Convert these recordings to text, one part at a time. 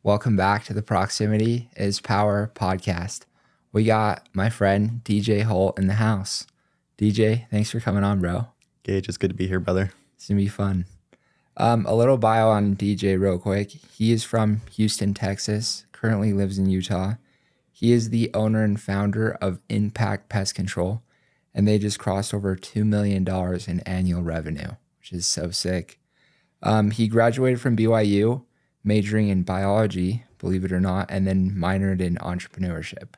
Welcome back to the Proximity is Power podcast. We got my friend DJ Holt in the house. DJ, thanks for coming on, bro. Gage, it's good to be here, brother. It's going to be fun. A little bio on DJ real quick. He is from Houston, Texas, currently lives in Utah. He is the owner and founder of Impact Pest Control, and they just crossed over $2 million in annual revenue, which is so sick. He graduated from BYU, majoring in biology, believe it or not, and then minored in entrepreneurship.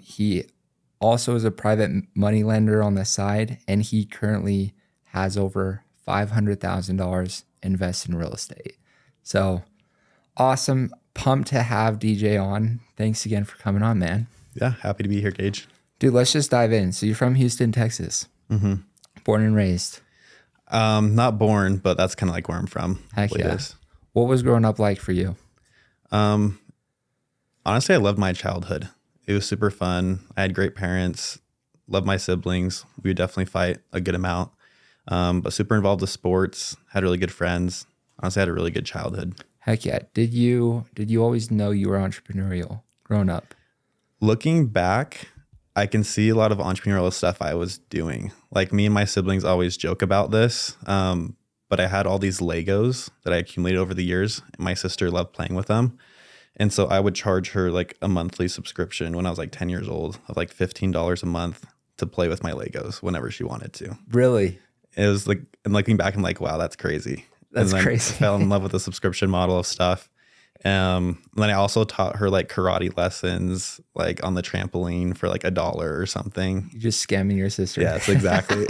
He also is a private money lender on the side, and he currently has over $500,000 invested in real estate. So awesome. Pumped to have DJ on. Thanks again for coming on, man. Yeah, happy to be here, Gage. Dude, let's just dive in. So you're from Houston, Texas. Mm-hmm. Born and raised. Not born, but that's kind of like where I'm from. Heck yeah. What was growing up like for you? Honestly, I loved my childhood. It was super fun. I had great parents, loved my siblings. We would definitely fight a good amount, but super involved with sports, had really good friends. Honestly, I had a really good childhood. Heck yeah. Did you always know you were entrepreneurial growing up? Looking back, I can see a lot of entrepreneurial stuff I was doing. Like me and my siblings always joke about this, but I had all these Legos that I accumulated over the years, and my sister loved playing with them. And so I would charge her like a monthly subscription when I was like 10 years old of like $15 a month to play with my Legos whenever she wanted to. Really? It was like, and looking back, I'm like, wow, that's crazy. That's and then crazy. I fell in love with the subscription model of stuff. And then I also taught her like karate lessons, like on the trampoline for like $1 or something. You're just scamming your sister. Yes, exactly.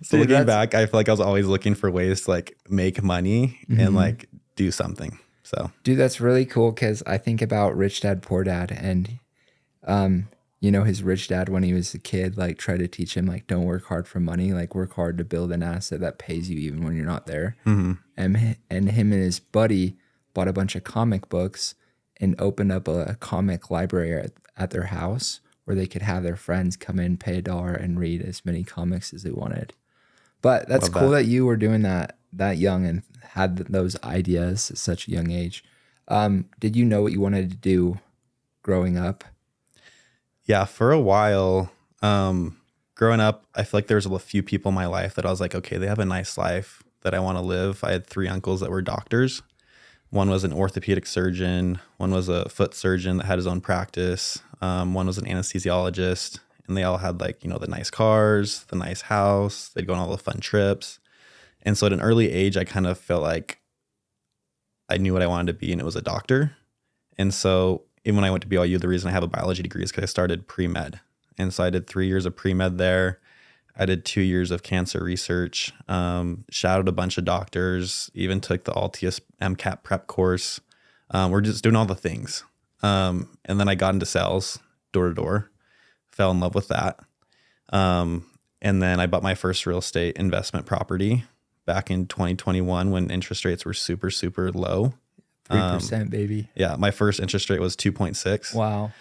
So Dude, looking back, I feel like I was always looking for ways to like make money and like do something. So, dude, that's really cool because I think about Rich Dad, Poor Dad, and his rich dad when he was a kid, like tried to teach him like don't work hard for money, like work hard to build an asset that pays you even when you're not there. Mm-hmm. And him and his buddy bought a bunch of comic books and opened up a comic library at their house where they could have their friends come in, pay $1 and read as many comics as they wanted. But that's Love cool that. that you were doing that young and had those ideas at such a young age. Did you know what you wanted to do growing up? Yeah, for a while, growing up, I feel like there was a few people in my life that I was like, okay, they have a nice life that I want to live. I had 3 uncles that were doctors. One was an orthopedic surgeon. One was a foot surgeon that had his own practice. One was an anesthesiologist. And they all had like, the nice cars, the nice house. They'd go on all the fun trips. And so at an early age, I kind of felt like I knew what I wanted to be, and it was a doctor. And so even when I went to BYU, the reason I have a biology degree is because I started pre-med. And so I did 3 years of pre-med there. I did 2 years of cancer research, shadowed a bunch of doctors, even took the Altius MCAT prep course. We're just doing all the things. And then I got into sales, door to door, fell in love with that. And then I bought my first real estate investment property back in 2021 when interest rates were super, super low. 3%, baby. Yeah, my first interest rate was 2.6. Wow.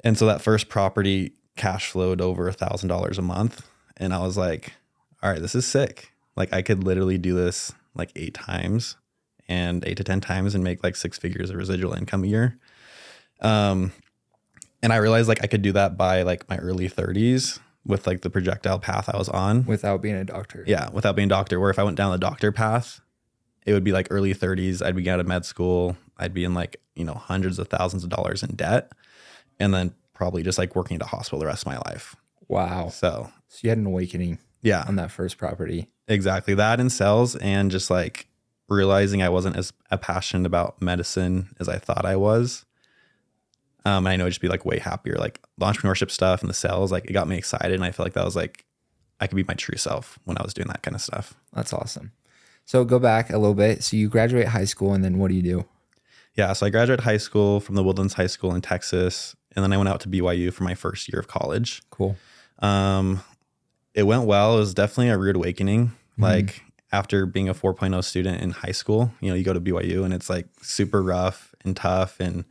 And so that first property cash flowed over $1,000 a month. And I was like, all right, this is sick. Like I could literally do this like 8 times and 8 to 10 times and make like 6 figures of residual income a year. And I realized like I could do that by like my early 30s with like the projectile path I was on. Without being a doctor. Yeah, without being a doctor. Where if I went down the doctor path, it would be like early 30s. I'd be out of med school. I'd be in like, hundreds of thousands of dollars in debt. And then probably just like working at a hospital the rest of my life. Wow. So you had an awakening yeah, on that first property. Exactly. That in sales and just like realizing I wasn't as passionate about medicine as I thought I was. And I know I'd just be like way happier. Like the entrepreneurship stuff and the sales, like it got me excited. And I feel like that was like, I could be my true self when I was doing that kind of stuff. That's awesome. So go back a little bit. So you graduate high school and then what do you do? Yeah. So I graduated high school from the Woodlands High School in Texas. And then I went out to BYU for my first year of college. Cool. It went well. It was definitely a rude awakening. Like after being a 4.0 student in high school, you go to BYU and it's like super rough and tough. And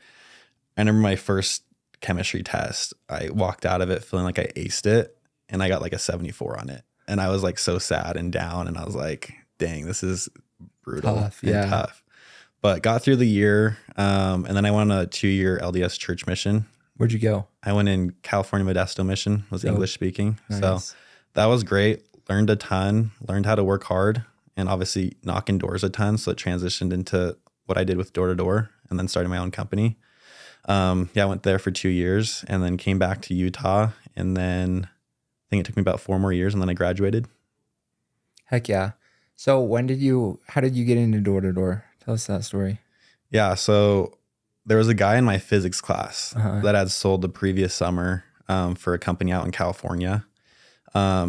I remember my first chemistry test, I walked out of it feeling like I aced it and I got like a 74 on it. And I was like so sad and down. And I was like, dang, this is brutal Tough, and yeah. tough. but got through the year. And then I went on a 2-year LDS church mission. Where'd you go? I went in California Modesto mission, was Oh, English speaking. nice. So that was great. Learned a ton, learned how to work hard and obviously knocking doors a ton. So it transitioned into what I did with door to door and then started my own company. I went there for 2 years and then came back to Utah. And then I think it took me about 4 more years and then I graduated. Heck yeah. So how did you get into door to door? Tell us that story. Yeah. So there was a guy in my physics class that had sold the previous summer for a company out in California.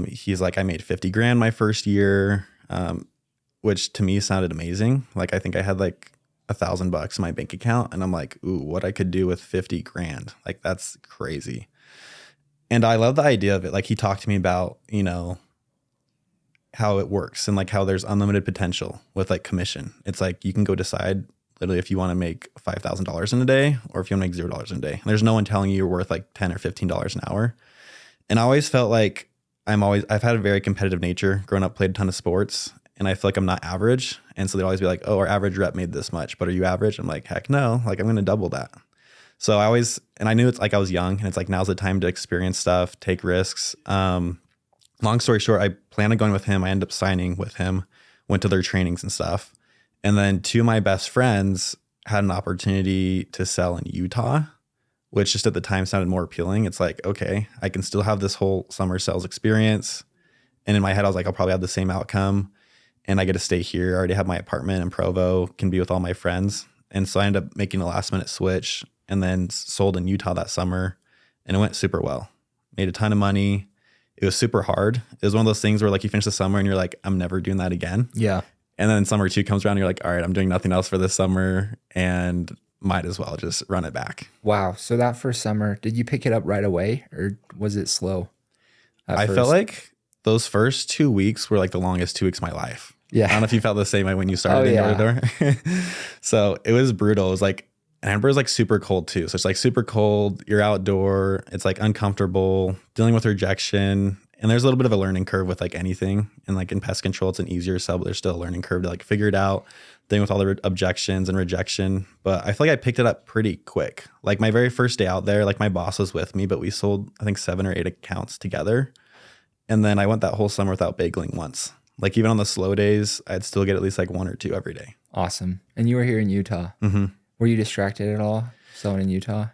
He's like, I made 50 grand my first year, which to me sounded amazing. Like, I think I had like $1,000 in my bank account and I'm like, ooh, what I could do with 50 grand. Like, that's crazy. And I love the idea of it. Like, he talked to me about, you know, how it works and like how there's unlimited potential with like commission. It's like, you can go decide literally if you want to make $5,000 in a day or if you want to make $0 in a day. There's no one telling you you're worth like $10 or $15 an hour. And I always felt like I've had a very competitive nature. Growing up, played a ton of sports, and I feel like I'm not average. And so they'd always be like, oh, our average rep made this much, but are you average? I'm like, heck no, like I'm going to double that. So I knew it's like I was young and it's like, now's the time to experience stuff, take risks. Long story short, I planned on going with him. I ended up signing with him, went to their trainings and stuff. And then 2 of my best friends had an opportunity to sell in Utah, which just at the time sounded more appealing. It's like, okay, I can still have this whole summer sales experience. And in my head, I was like, I'll probably have the same outcome. And I get to stay here. I already have my apartment in Provo, can be with all my friends. And so I ended up making a last minute switch and then sold in Utah that summer. And it went super well. Made a ton of money. It was super hard. It was one of those things where like you finish the summer and you're like, I'm never doing that again. Yeah. And then summer 2 comes around and you're like, all right, I'm doing nothing else for this summer and might as well just run it back. Wow. So that first summer, did you pick it up right away or was it slow? I felt like those first 2 weeks were like the longest 2 weeks of my life. Yeah. I don't know if you felt the same way when you started in door. So it was brutal. It was like, and Amber is like super cold too. So it's like super cold. You're outdoor. It's like uncomfortable, dealing with rejection. And there's a little bit of a learning curve with like anything. And like in pest control, it's an easier sell, but there's still a learning curve to like figure it out, dealing with all the objections and rejection. But I feel like I picked it up pretty quick. Like my very first day out there, like my boss was with me, but we sold, I think 7 or 8 accounts together. And then I went that whole summer without bageling once. Like even on the slow days, I'd still get at least like 1 or 2 every day. Awesome. And you were here in Utah. Mm-hmm. Were you distracted at all selling in Utah?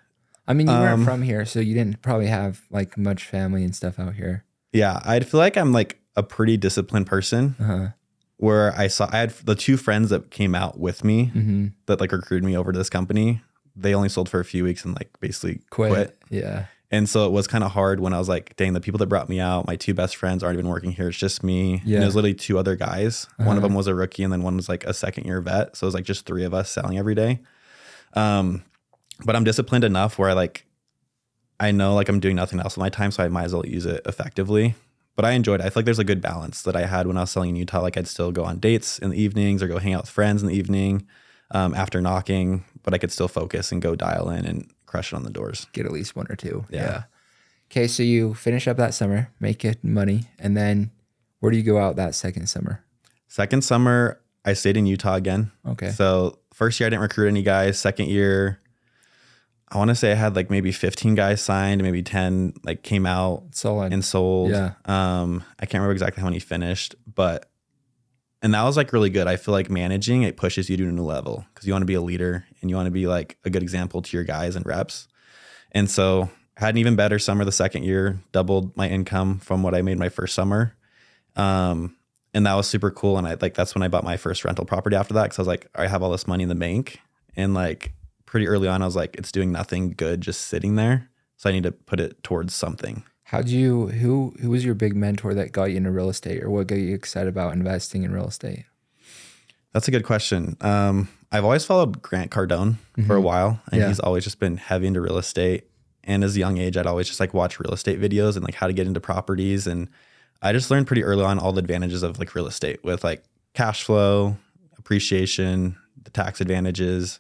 I mean, you weren't from here, so you didn't probably have like much family and stuff out here. Yeah, I feel like I'm like a pretty disciplined person where I had the 2 friends that came out with me that like recruited me over to this company. They only sold for a few weeks and like basically quit. Yeah. And so it was kind of hard when I was like, dang, the people that brought me out, my 2 best friends aren't even working here. It's just me. Yeah. And it was literally 2 other guys. One of them was a rookie and then one was like a second-year vet. So it was like just 3 of us selling every day. But I'm disciplined enough where I know like I'm doing nothing else with my time, so I might as well use it effectively. But I enjoyed it. I feel like there's a good balance that I had when I was selling in Utah. Like I'd still go on dates in the evenings or go hang out with friends in the evening after knocking, but I could still focus and go dial in and crush it on the doors. Get at least 1 or 2. Yeah. Okay, so you finish up that summer, make it money, and then where do you go out that second summer? Second summer, I stayed in Utah again. Okay. So first year I didn't recruit any guys. Second year, I want to say I had like maybe 15 guys signed, maybe 10 like came out and sold. Yeah. I can't remember exactly how many finished, and that was like really good. I feel like managing, it pushes you to a new level because you want to be a leader and you want to be like a good example to your guys and reps. And so I had an even better summer the second year, doubled my income from what I made my first summer. And that was super cool. And that's when I bought my first rental property after that. Cause I was like, I have all this money in the bank. And like pretty early on, I was like, it's doing nothing good just sitting there. So I need to put it towards something. Who was your big mentor that got you into real estate or what got you excited about investing in real estate? That's a good question. I've always followed Grant Cardone for a while and he's always just been heavy into real estate. And as a young age, I'd always just like watch real estate videos and like how to get into properties. And I just learned pretty early on all the advantages of like real estate with like cash flow, appreciation, the tax advantages.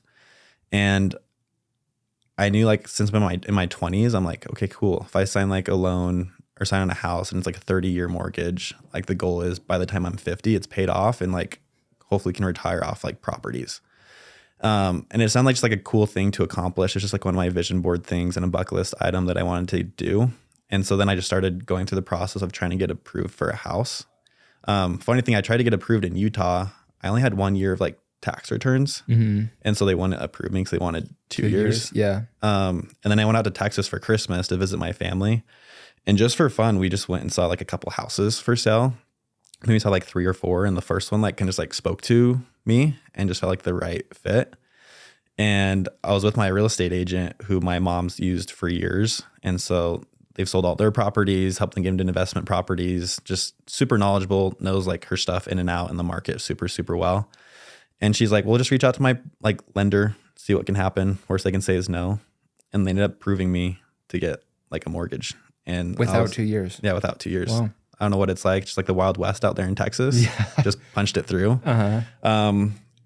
And I knew like since I'm in my 20s, I'm like, okay, cool. If I sign like a loan or sign on a house and it's like a 30-year mortgage, like the goal is by the time I'm 50, it's paid off and like hopefully can retire off like properties. And it sounded like just like a cool thing to accomplish. It's just like one of my vision board things and a bucket list item that I wanted to do. And so then I just started going through the process of trying to get approved for a house. Funny thing, I tried to get approved in Utah. I only had 1 year of like tax returns. And so they wouldn't approve me because they wanted 2 years. Yeah. And then I went out to Texas for Christmas to visit my family. And just for fun, we just went and saw like a couple houses for sale. Maybe saw like 3 or 4. And the first one like kind of just like spoke to me and just felt like the right fit. And I was with my real estate agent who my mom's used for years. And so they've sold all their properties, helped them get into investment properties, just super knowledgeable, knows like her stuff in and out in the market super, super well. And she's like, well, just reach out to my like lender, see what can happen. Worst they can say is no. And they ended up approving me to get like a mortgage. And Without 2 years. Yeah, without 2 years. Wow. I don't know what it's like, just like the Wild West out there in Texas. Yeah. Just punched it through.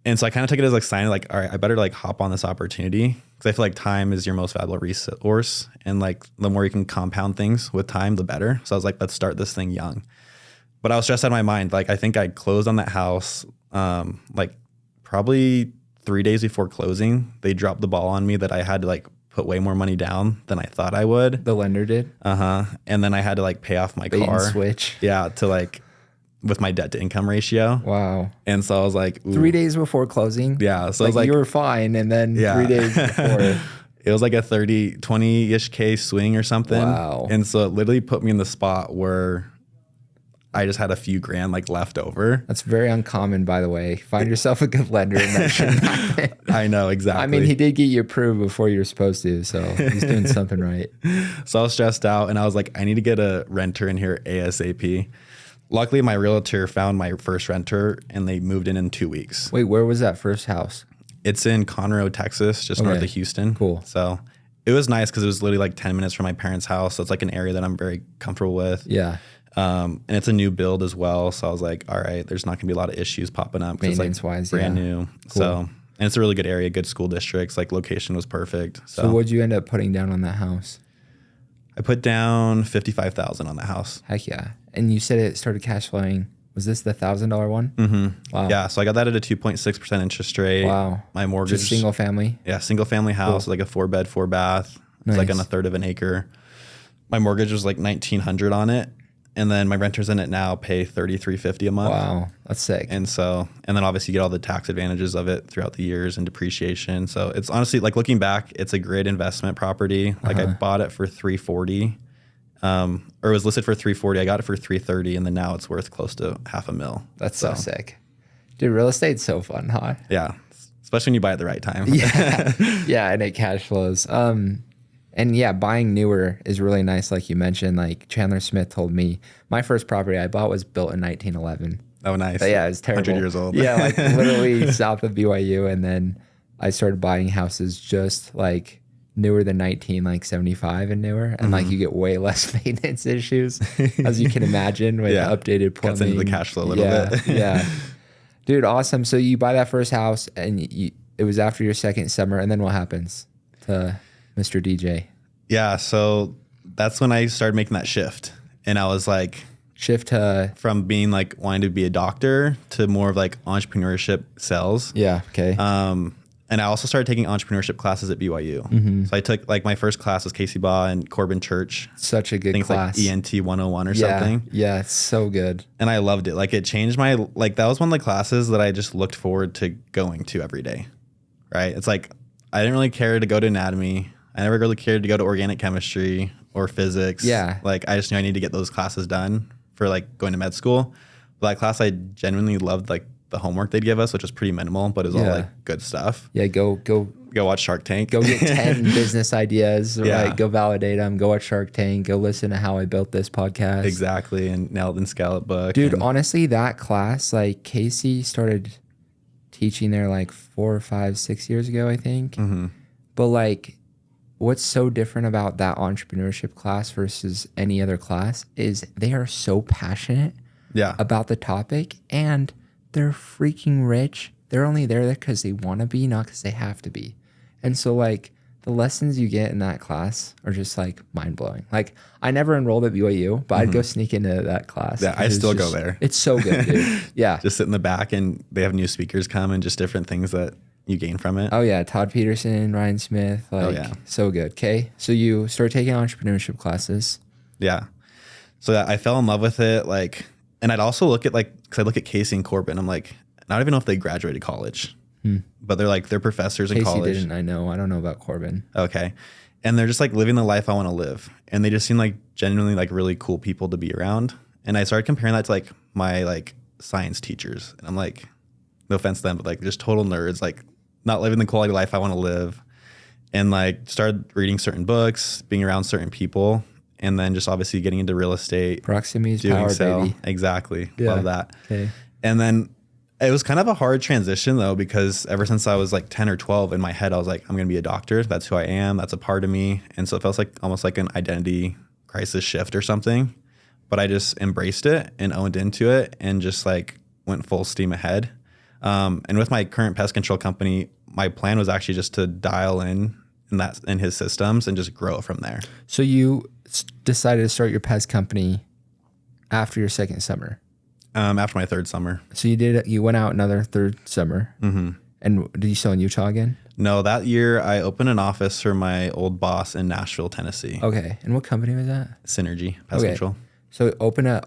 And so I kind of took it as like sign, like, all right, I better like hop on this opportunity because I feel like time is your most valuable resource. And like the more you can compound things with time, the better. So I was like, let's start this thing young. But I was stressed out of my mind. Like I think I closed on that house like probably 3 days before closing. They dropped the ball on me that I had to like put way more money down than I thought I would. The lender did? And then I had to like pay off my Bait car. and switch. Yeah, to like with my debt to income ratio. Wow. And so I was like, ooh. 3 days before closing? Yeah. So like, I was like, you were fine. And then 3 days before. It was like a 20-ish K swing or something. Wow. And so it literally put me in the spot where I just had a few grand like left over. That's very uncommon, by the way. Find yourself a good lender and that shouldn't happen. I know, exactly. I mean, he did get you approved before you were supposed to, so he's doing something right. So I was stressed out and I was like, I need to get a renter in here ASAP. Luckily, my realtor found my first renter and they moved in 2 weeks. Wait, where was that first house? It's in Conroe, Texas, just north of Houston. Cool. So it was nice because it was literally like 10 minutes from my parents' house. So it's like an area that I'm very comfortable with. Yeah. And it's a new build as well. So I was like, all right, there's not going to be a lot of issues popping up. Maintenance it's like wise, brand new. Cool. So, and it's a really good area, good school districts, like location was perfect. So what'd you end up putting down on that house? I put down $55,000 on the house. Heck yeah. And you said it started cash flowing. Was this the $1,000 one? Mm-hmm. Wow. Yeah. So I got that at a 2.6% interest rate. Wow. My mortgage. Just single family? Yeah. Single family house, like a 4-bed, 4-bath. It's like on a third of an acre. My mortgage was like $1,900 on it. And then my renters in it now pay $3,350 a month. Wow. That's sick. And then obviously you get all the tax advantages of it throughout the years and depreciation. So it's honestly like looking back, it's a great investment property. Like I bought it for $340. Or it was listed for $340. I got it for $330, and then now it's worth close to $500,000. That's so sick. Dude, real estate's so fun, huh? Yeah. Especially when you buy at the right time. Yeah. Yeah, and it cash flows. And yeah, buying newer is really nice, like you mentioned. Like Chandler Smith told me, my first property I bought was built in 1911. Oh, nice. But yeah, it's terrible. 100 years old. Yeah, like literally south of BYU. And then I started buying houses just like newer than 1975 and newer. And like you get way less maintenance issues, as you can imagine, with updated plumbing. Cuts into the cash flow a little bit. Yeah. Dude, awesome. So you buy that first house and it was after your second summer. And then what happens to Mr. DJ? Yeah. So that's when I started making that shift. And I was like, shift to from being like wanting to be a doctor to more of like entrepreneurship sales. Yeah. Okay. And I also started taking entrepreneurship classes at BYU. So I took like my first class was Casey Baugh and Corbin Church. Such a good things class. Like ENT 101 or something. Yeah. It's so good. And I loved it. Like it changed my, like that was one of the classes that I just looked forward to going to every day. Right. It's like, I didn't really care to go to anatomy. I never really cared to go to organic chemistry or physics. Yeah. Like I just knew I need to get those classes done for like going to med school. But that class I genuinely loved like the homework they'd give us, which was pretty minimal, but it was all like good stuff. Yeah. Go watch Shark Tank. Go get 10 business ideas. Yeah. Right. Go validate them. Go watch Shark Tank. Go listen to how I built this podcast. Exactly. And Nailed and Scallop book. Dude, honestly, that class, like Casey started teaching there like 4 or 5, 6 years ago, I think. But like, what's so different about that entrepreneurship class versus any other class is they are so passionate about the topic, and they're freaking rich. They're only there because they want to be, not because they have to be. And so like the lessons you get in that class are just like mind blowing. Like I never enrolled at BYU, but I'd go sneak into that class. Yeah, I still go there. It's so good, dude. Yeah. Just sit in the back and they have new speakers come and just different things that you gain from it. Oh yeah, Todd Peterson, Ryan Smith, like yeah. so good. Okay, so you start taking entrepreneurship classes. Yeah. So I fell in love with it. Like, and I'd also look at because I look at Casey and Corbin. I'm like, I don't even know if they graduated college, but they're professors in Casey college. didn't. I know. I don't know about Corbin. Okay. And they're just like living the life I want to live. And they just seem like genuinely like really cool people to be around. And I started comparing that to like my like science teachers. And I'm like, no offense to them, but like just total nerds, like not living the quality of life I want to live. And like started reading certain books, being around certain people, and then just obviously getting into real estate. Proximity is power, baby. Exactly. Yeah. Love that. Okay. And then it was kind of a hard transition though, because ever since I was like 10 or 12 in my head, I was like, I'm going to be a doctor. That's who I am. That's a part of me. And so it felt like almost like an identity crisis shift or something, but I just embraced it and owned into it and just like went full steam ahead. And with my current pest control company, my plan was actually just to dial in his systems and just grow from there. So you decided to start your pest company after your second summer. After my third summer. So you went out another third summer. Mm-hmm. And did you sell in Utah again? No, that year I opened an office for my old boss in Nashville, Tennessee. Okay. And what company was that? Synergy Pest Control. So open a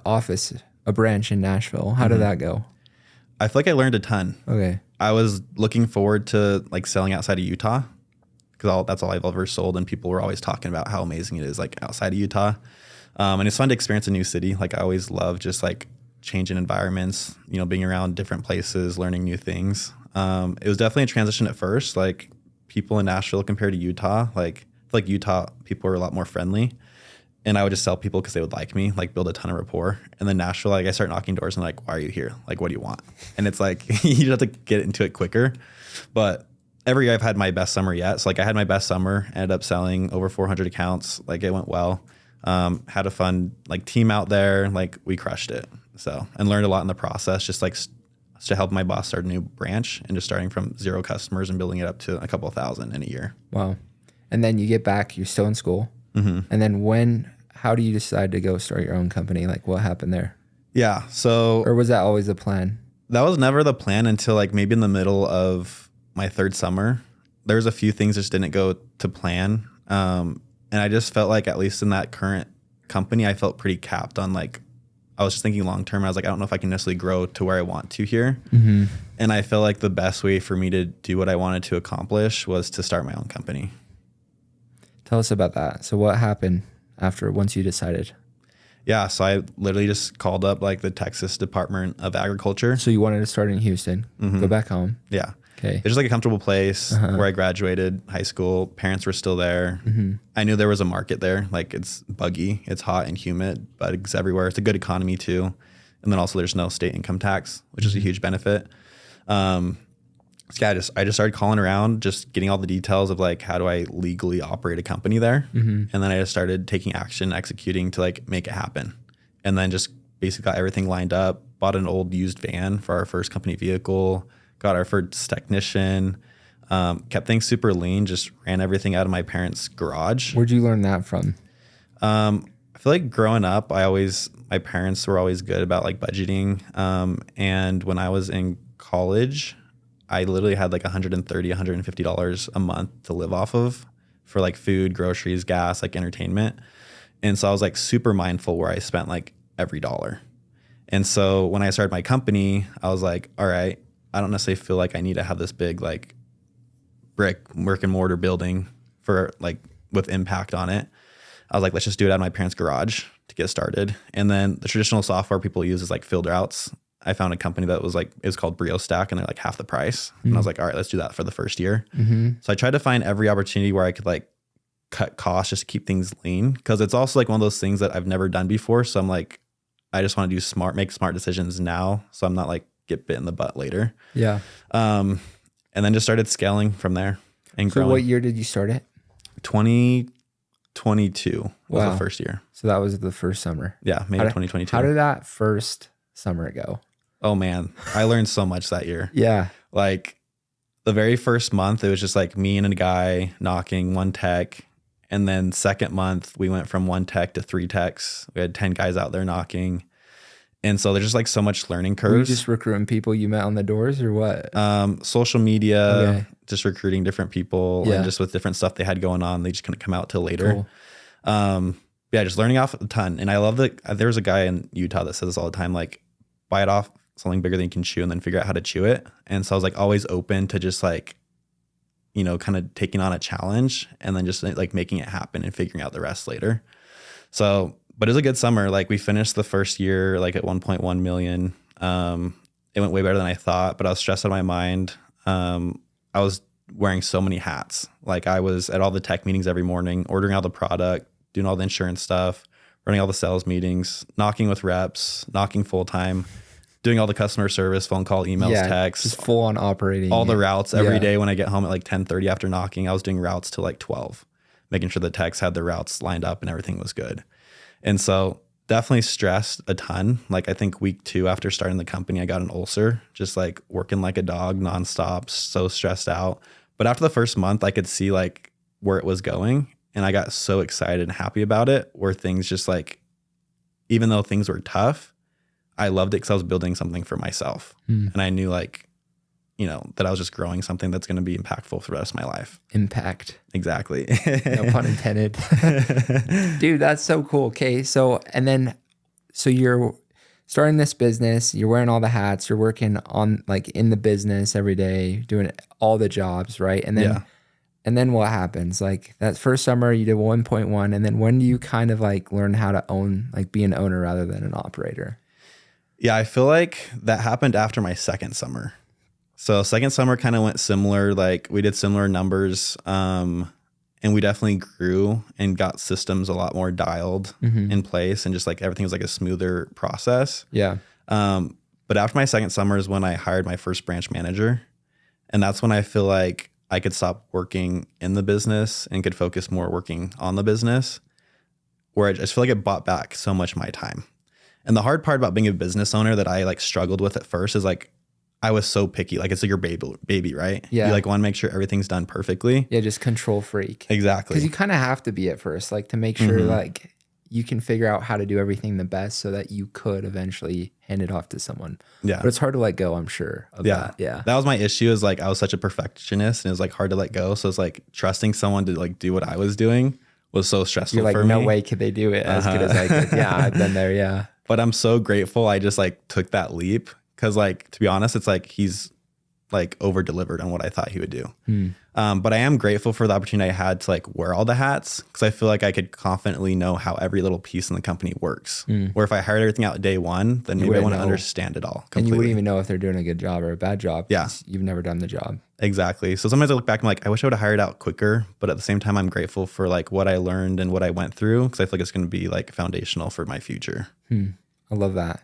branch in Nashville. How did that go? I feel like I learned a ton. Okay. I was looking forward to like selling outside of Utah because that's all I've ever sold. And people were always talking about how amazing it is like outside of Utah. And it's fun to experience a new city. Like I always love just like changing environments, being around different places, learning new things. It was definitely a transition at first. Like people in Nashville compared to Utah, like Utah people are a lot more friendly. And I would just sell people because they would like me, like build a ton of rapport. And then Nashville, like I start knocking doors and like, why are you here? Like, what do you want? And it's like, you just have to get into it quicker. But every year I've had my best summer yet. So like I had my best summer, ended up selling over 400 accounts. Like it went well. Had a fun like team out there. Like we crushed it. So, and learned a lot in the process, just like to help my boss start a new branch and just starting from 0 customers and building it up to a couple of thousand in a year. Wow. And then you get back, you're still in school. Mm-hmm. And then how do you decide to go start your own company? Like what happened there? Yeah. So, or was that always the plan? That was never the plan until like maybe in the middle of my third summer. There was a few things that just didn't go to plan. And I just felt like at least in that current company, I felt pretty capped on like, I was just thinking long term. I was like, I don't know if I can necessarily grow to where I want to here. Mm-hmm. And I felt like the best way for me to do what I wanted to accomplish was to start my own company. Tell us about that. So what happened once you decided? Yeah, so I literally just called up like the Texas Department of Agriculture. So you wanted to start in Houston, go back home. Yeah. Okay. It's just like a comfortable place where I graduated high school. Parents were still there. Mm-hmm. I knew there was a market there. Like it's buggy, it's hot and humid, but it's everywhere. It's a good economy too. And then also there's no state income tax, which is a huge benefit. So yeah, I just started calling around, just getting all the details of like, how do I legally operate a company there? Mm-hmm. And then I just started taking action, executing to like make it happen. And then just basically got everything lined up, bought an old used van for our first company vehicle, got our first technician, kept things super lean, just ran everything out of my parents' garage. Where'd you learn that from? I feel like growing up, my parents were always good about like budgeting. And when I was in college, I literally had like $130, $150 a month to live off of for like food, groceries, gas, like entertainment. And so I was like super mindful where I spent like every dollar. And so when I started my company, I was like, all right, I don't necessarily feel like I need to have this big like brick and mortar building for like with impact on it. I was like, let's just do it out of my parents' garage to get started. And then the traditional software people use is like field routes. I found a company that was like, it was called Brio Stack and they're like half the price. Mm-hmm. And I was like, all right, let's do that for the first year. Mm-hmm. So I tried to find every opportunity where I could like cut costs just to keep things lean. Cause it's also like one of those things that I've never done before. So I'm like, I just want to make smart decisions now. So I'm not like get bit in the butt later. Yeah. And then just started scaling from there and growing. So what year did you start it? 2022 was the first year. So that was the first summer. Yeah. Maybe 2022. How did that first summer go? Oh man, I learned so much that year. Yeah. Like the very first month, it was just like me and a guy knocking, one tech. And then second month, we went from one tech to 3 techs. We had 10 guys out there knocking. And so there's just like so much learning Were you curves. just recruiting people you met on the doors or what? Social media, Okay. just recruiting different people Yeah. and just with different stuff they had going on. They just couldn't come out till later. Cool. Yeah, just learning off a ton. And I love that there's a guy in Utah that says this all the time, like bite off something bigger than you can chew and then figure out how to chew it. And so I was like always open to just like, you know, kind of taking on a challenge and then just like making it happen and figuring out the rest later. So, but it was a good summer. Like we finished the first year like at 1.1 million. It went way better than I thought, but I was stressed out of my mind. I was wearing so many hats. Like I was at all the tech meetings every morning, ordering all the product, doing all the insurance stuff, running all the sales meetings, knocking with reps, knocking full time, doing all the customer service, phone call, emails, texts, just full on operating. all the routes every day. When I get home at like 10:30 after knocking, I was doing routes till like 12, making sure the techs had the routes lined up and everything was good. And so definitely stressed a ton. Like I think week 2 after starting the company, I got an ulcer, just like working like a dog nonstop, so stressed out. But after the first month, I could see like where it was going. And I got so excited and happy about it, where things just like, even though things were tough, I loved it because I was building something for myself. And I knew like, you know, that I was just growing something that's going to be impactful for the rest of my life. Impact. Exactly. No pun intended. Dude, that's so cool. Okay. So you're starting this business, you're wearing all the hats, you're working on like in the business every day, doing all the jobs, right? And then what happens? Like that first summer you did 1.1, and then when do you kind of like learn how to own, like be an owner rather than an operator? Yeah, I feel like that happened after my second summer. So second summer kind of went similar. Like we did similar numbers, and we definitely grew and got systems a lot more dialed in place, and just like everything was like a smoother process. Yeah. But after my second summer is when I hired my first branch manager, and that's when I feel like I could stop working in the business and could focus more working on the business, where I just feel like it bought back so much of my time. And the hard part about being a business owner that I like struggled with at first is like, I was so picky. Like it's like your baby, right? Yeah. You like want to make sure everything's done perfectly. Yeah. Just control freak. Exactly. Because you kind of have to be at first, like to make sure like you can figure out how to do everything the best so that you could eventually hand it off to someone. Yeah. But it's hard to let go, I'm sure. Of that. Yeah. That was my issue, is like I was such a perfectionist and it was like hard to let go. So it's like trusting someone to like do what I was doing was so stressful You're like, for me. no way could they do it as good as I could. Yeah, I've been there. Yeah. But I'm so grateful I just like took that leap, because like, to be honest, it's like he's like over delivered on what I thought he would do. But I am grateful for the opportunity I had to like wear all the hats, because I feel like I could confidently know how every little piece in the company works. Where if I hired everything out day one, then maybe I want to understand it all completely. And you wouldn't even know if they're doing a good job or a bad job. Yeah. You've never done the job. Exactly. So sometimes I look back and I'm like, I wish I would have hired out quicker. But at the same time, I'm grateful for like what I learned and what I went through, because I feel like it's going to be like foundational for my future. I love that.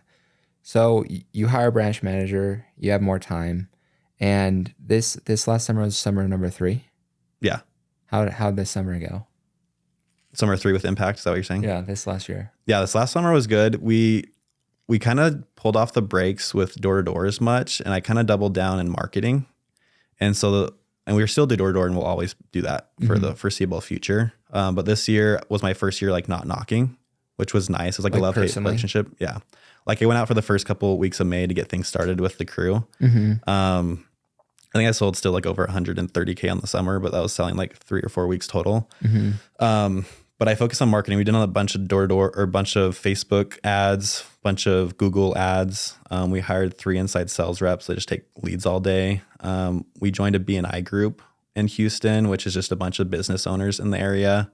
So you hire a branch manager, you have more time. And this last summer was summer number 3. Yeah. How'd this summer go? Summer 3 with Impact. Is that what you're saying? Yeah, this last year. Yeah. This last summer was good. We kind of pulled off the brakes with door to door as much. And I kind of doubled down in marketing. And so, and we still do door to door, and we'll always do that for the foreseeable future. But this year was my first year like not knocking, which was nice. It was like a love-hate relationship. Yeah. Like I went out for the first couple of weeks of May to get things started with the crew. I think I sold still like over 130K on the summer, but that was selling like 3 or 4 weeks total. But I focused on marketing. We did a bunch of door-to-door, or a bunch of Facebook ads, bunch of Google ads. We hired 3 inside sales reps that just take leads all day. We joined a BNI group in Houston, which is just a bunch of business owners in the area.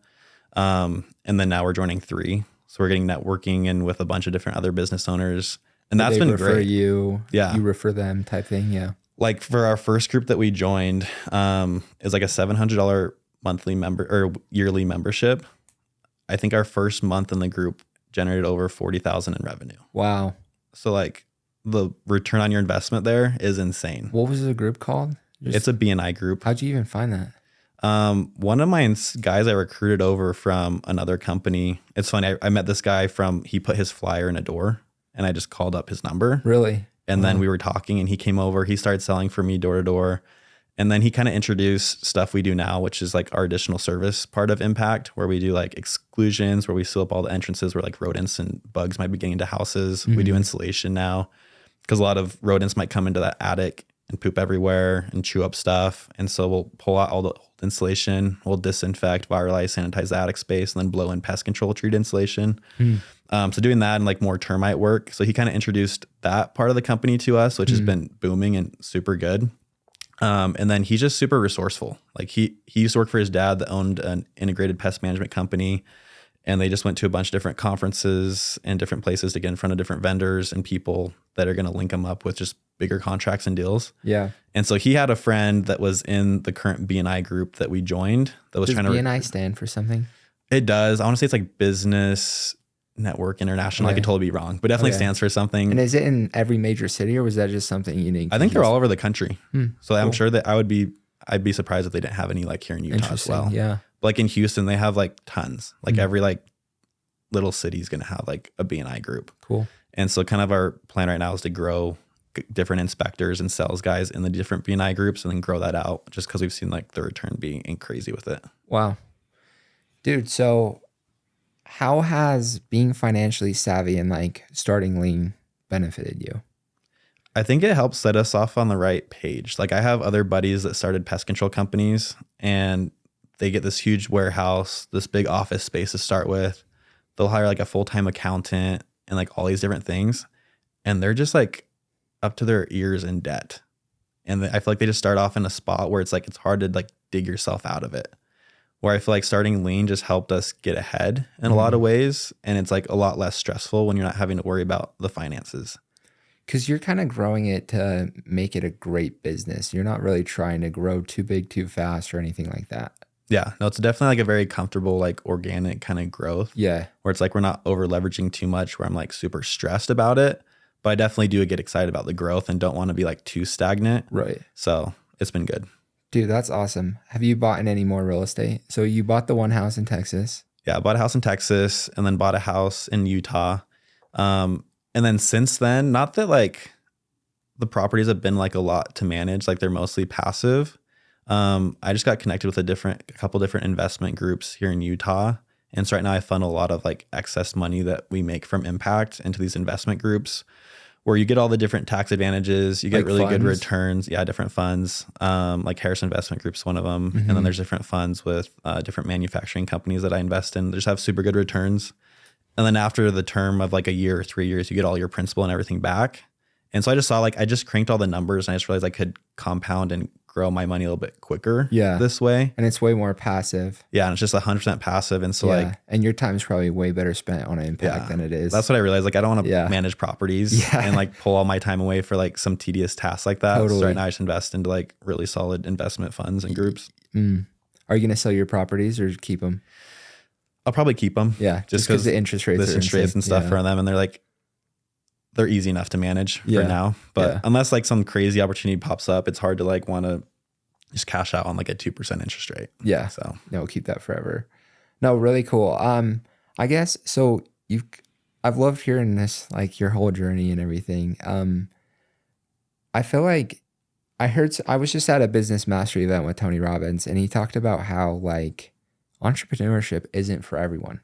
And then now we're joining 3. So we're getting networking and with a bunch of different other business owners. And that's been great. You refer them type thing. Yeah. Like for our first group that we joined, is like a $700 monthly member or yearly membership. I think our first month in the group generated over 40,000 in revenue. Wow. So like the return on your investment there is insane. What was the group called? It's a BNI group. How'd you even find that? One of my guys I recruited over from another company. It's funny. I met this guy he put his flyer in a door, and I just called up his number. Really? And then we were talking, and he came over. He started selling for me door to door. And then he kind of introduced stuff we do now, which is like our additional service part of Impact, where we do like exclusions, where we seal up all the entrances where like rodents and bugs might be getting into houses. We do insulation now because a lot of rodents might come into that attic and poop everywhere and chew up stuff. And so we'll pull out all the old insulation, we'll disinfect, viralize, sanitize the attic space, and then blow in pest control treat insulation. So doing that and like more termite work. So he kind of introduced that part of the company to us, which has been booming and super good. And then he's just super resourceful. Like he used to work for his dad that owned an integrated pest management company. And they just went to a bunch of different conferences and different places to get in front of different vendors and people that are going to link them up with just bigger contracts and deals. Yeah. And so he had a friend that was in the current BNI group that we joined that was trying to. Does BNI stand for something? It does. I want to say it's like Business Network International. I could totally be wrong, but definitely stands for something. And is it in every major city, or was that just something unique? I think they're all over the country. So I'm sure that I'd be surprised if they didn't have any like here in Utah as well. Yeah. Like in Houston, they have like tons. Like every like little city is going to have like a BNI group. Cool. And so kind of our plan right now is to grow different inspectors and sales guys in the different BNI groups and then grow that out just because we've seen like the return being crazy with it. Wow. Dude, so how has being financially savvy and like starting lean benefited you? I think it helps set us off on the right page. Like I have other buddies that started pest control companies and they get this huge warehouse, this big office space to start with. They'll hire like a full-time accountant and like all these different things. And they're just like up to their ears in debt. And I feel like they just start off in a spot where it's like, it's hard to like dig yourself out of it. Where I feel like starting lean just helped us get ahead in a lot of ways. And it's like a lot less stressful when you're not having to worry about the finances. Because you're kind of growing it to make it a great business. You're not really trying to grow too big, too fast or anything like that. Yeah, no, it's definitely like a very comfortable, like organic kind of growth. Yeah. Where it's like we're not over leveraging too much where I'm like super stressed about it. But I definitely do get excited about the growth and don't want to be like too stagnant. Right. So it's been good. Dude, that's awesome. Have you bought in any more real estate? So you bought the one house in Texas. Yeah, I bought a house in Texas and then bought a house in Utah. And then since then, not that like the properties have been like a lot to manage, like they're mostly passive. I just got connected with a couple different investment groups here in Utah. And so right now I funnel a lot of like excess money that we make from Impact into these investment groups where you get all the different tax advantages. You get like really good returns. Yeah, different funds. Like Harris Investment Group's one of them. And then there's different funds with different manufacturing companies that I invest in. They just have super good returns. And then after the term of like a year or 3 years, you get all your principal and everything back. And so I just saw like, I just cranked all the numbers and I just realized I could compound and grow my money a little bit quicker this way. And it's way more passive. Yeah. And it's just 100% passive. And so like, and your time's probably way better spent on Impact than it is. That's what I realized. Like, I don't want to manage propities and like pull all my time away for like some tedious tasks like that. Totally. So right now I just invest into like really solid investment funds and groups. Are you going to sell your properties or keep them? I'll probably keep them. Yeah. Just because the interest rates and stuff for them. And they're easy enough to manage for now. But unless like some crazy opportunity pops up, it's hard to like want to just cash out on like a 2% interest rate. Yeah. So no, keep that forever. No, really cool. I guess so. I've loved hearing this, like your whole journey and everything. I feel like I was just at a business mastery event with Tony Robbins, and he talked about how like entrepreneurship isn't for everyone.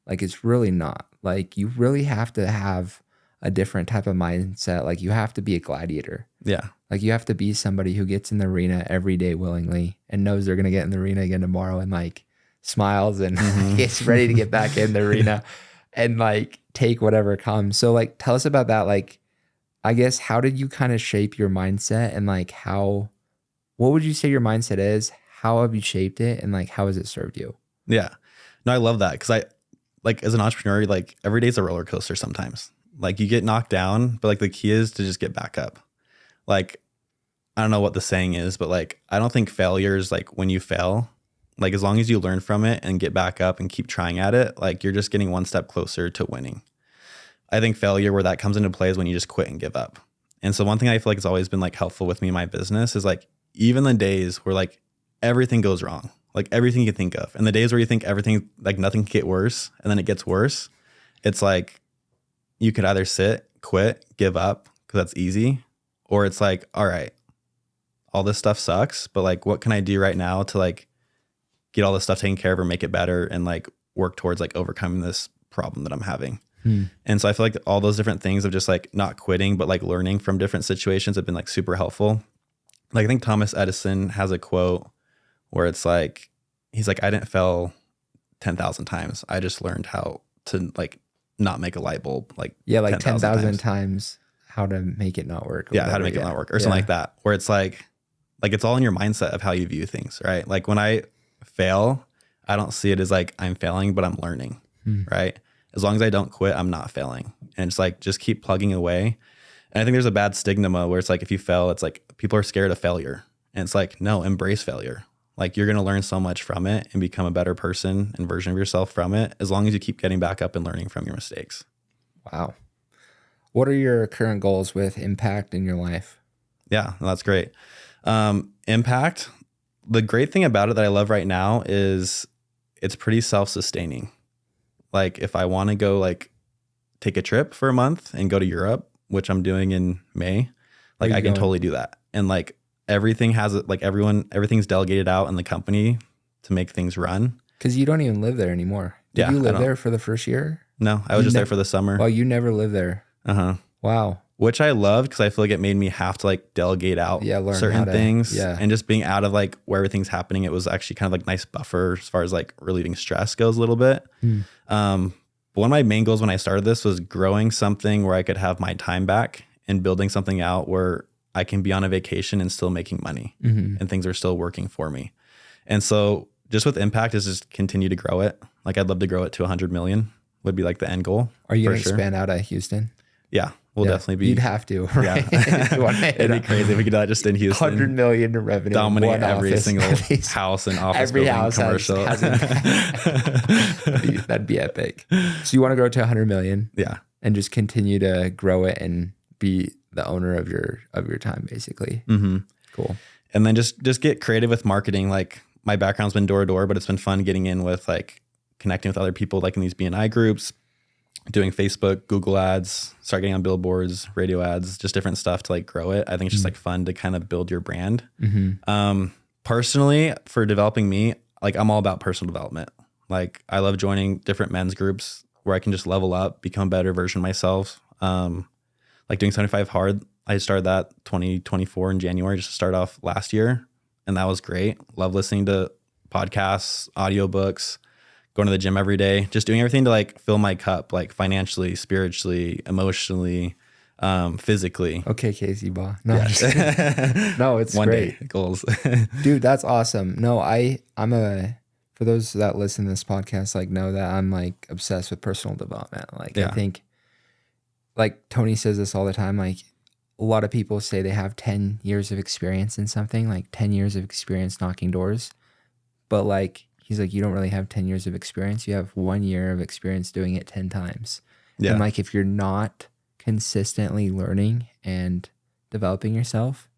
Like it's really not. Like you really have to have a different type of mindset. Like you have to be a gladiator. Yeah. Like you have to be somebody who gets in the arena every day willingly and knows they're going to get in the arena again tomorrow and like smiles and gets ready to get back in the arena and like take whatever comes. So like, tell us about that. Like, I guess, how did you kind of shape your mindset and like what would you say your mindset is? How have you shaped it? And like, how has it served you? Yeah. No, I love that. Because I like as an entrepreneur, like every day's a roller coaster sometimes. Like you get knocked down, but like the key is to just get back up. Like, I don't know what the saying is, but like, I don't think failure is like when you fail, like as long as you learn from it and get back up and keep trying at it, like you're just getting one step closer to winning. I think failure where that comes into play is when you just quit and give up. And so one thing I feel like has always been like helpful with me in my business is like, even the days where like everything goes wrong, like everything you can think of, and the days where you think everything, like nothing can get worse and then it gets worse, it's like, you could either sit, quit, give up, because that's easy, or it's like, all right, all this stuff sucks, but like, what can I do right now to like get all this stuff taken care of or make it better and like work towards like overcoming this problem that I'm having. And so I feel like all those different things of just like not quitting, but like learning from different situations have been like super helpful. Like I think Thomas Edison has a quote where it's like, he's like, I didn't fail 10,000 times. I just learned how to like not make a light bulb like 10,000 times how to make it not work. How to make it not work or something like that. Where it's like it's all in your mindset of how you view things, right? Like when I fail, I don't see it as like I'm failing, but I'm learning, right? As long as I don't quit, I'm not failing. And it's like, just keep plugging away. And I think there's a bad stigma where it's like, if you fail, it's like people are scared of failure. And it's like, no, embrace failure. Like you're going to learn so much from it and become a better person and version of yourself from it, as long as you keep getting back up and learning from your mistakes. Wow. What are your current goals with Impact in your life? Yeah, that's great. Impact, the great thing about it that I love right now is it's pretty self-sustaining. Like if I want to go like take a trip for a month and go to Europe, which I'm doing in May, like I can totally do that. And like everything has it, like everything's delegated out in the company to make things run. Because you don't even live there anymore. Did you live there for the first year? No, I was just there for the summer. Well, you never lived there. Wow. Which I loved because I feel like it made me have to like delegate out certain things. And just being out of like where everything's happening, it was actually kind of like nice buffer as far as like relieving stress goes a little bit. But one of my main goals when I started this was growing something where I could have my time back and building something out where I can be on a vacation and still making money and things are still working for me. And so just with Impact is just continue to grow it. Like I'd love to grow it to 100 million would be like the end goal. Are you going to expand out of Houston? Yeah. We'll definitely be. You'd have to, right? It'd be crazy if we could do that just in Houston. 100 million in revenue. Dominate every single house and office every building, house commercial. That'd be epic. So you want to grow to 100 million? Yeah. And just continue to grow it and be the owner of your time, basically. Cool. And then just get creative with marketing. Like my background's been door to door, but it's been fun getting in with like connecting with other people, like in these BNI groups, doing Facebook, Google ads, start getting on billboards, radio ads, just different stuff to like grow it. I think it's just like fun to kind of build your brand. Personally, for developing me, like I'm all about personal development. Like I love joining different men's groups where I can just level up, become a better version of myself. Like doing 75 Hard, I started that 2024 in January, just to start off last year. And that was great. Love listening to podcasts, audiobooks, going to the gym every day, just doing everything to like fill my cup, like financially, spiritually, emotionally, physically. Okay, Casey Ba. No, no, it's one great. day goals. Dude, that's awesome. No, for those that listen to this podcast, like know that I'm like obsessed with personal development. Like I think like Tony says this all the time, like a lot of people say they have 10 years of experience in something, like 10 years of experience knocking doors. But like, he's like, you don't really have 10 years of experience. You have 1 year of experience doing it 10 times. Yeah. And like, if you're not consistently learning and developing yourself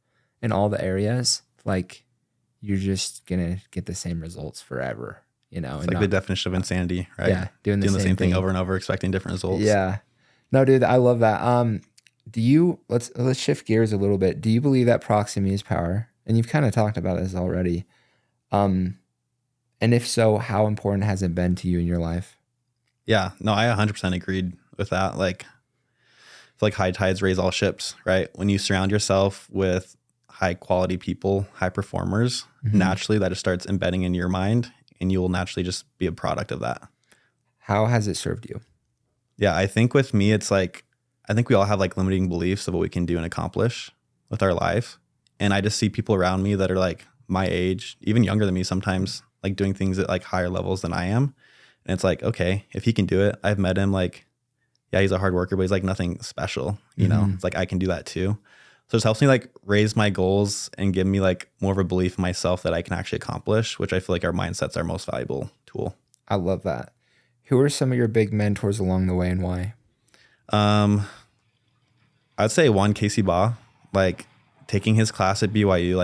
in all the areas, like you're just going to get the same results forever, you know? It's like the definition of insanity, right? Yeah. Doing the same thing over and over, expecting different results. Yeah. No, dude, I love that. Let's shift gears a little bit. Do you believe that proximity is power? And you've kind of talked about this already. And if so, how important has it been to you in your life? Yeah, no, I 100% agreed with that. Like, I feel like high tides raise all ships, right? When you surround yourself with high quality people, high performers, naturally that just starts embedding in your mind and you will naturally just be a product of that. How has it served you? Yeah, I think with me, it's like, I think we all have like limiting beliefs of what we can do and accomplish with our life. And I just see people around me that are like my age, even younger than me sometimes, like doing things at like higher levels than I am. And it's like, okay, if he can do it, I've met him, like, yeah, he's a hard worker, but he's like nothing special, you know? It's like, I can do that too. So it helps me like raise my goals and give me like more of a belief in myself that I can actually accomplish, which I feel like our mindset's our most valuable tool. I love that. Who are some of your big mentors along the way and why? I'd say one, Casey Ba, like taking his class at BYU,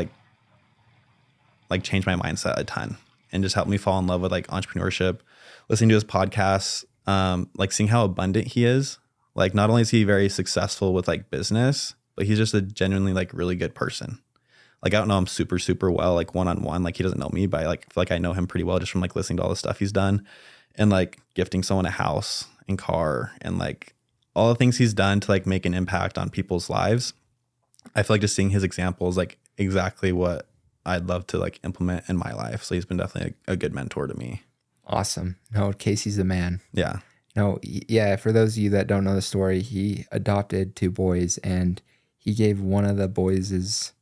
like changed my mindset a ton and just helped me fall in love with like entrepreneurship, listening to his podcasts, like seeing how abundant he is. Like not only is he very successful with like business, but he's just a genuinely like really good person. Like I don't know him super, super well, like one-on-one. Like he doesn't know me, but I like feel like I know him pretty well just from like listening to all the stuff he's done and like gifting someone a house and car and like all the things he's done to like make an impact on people's lives. I feel like just seeing his example is like exactly what I'd love to like implement in my life. So he's been definitely a good mentor to me. Awesome. No, Casey's the man. Yeah. No, yeah, for those of you that don't know the story, he adopted two boys and he gave one of the boys'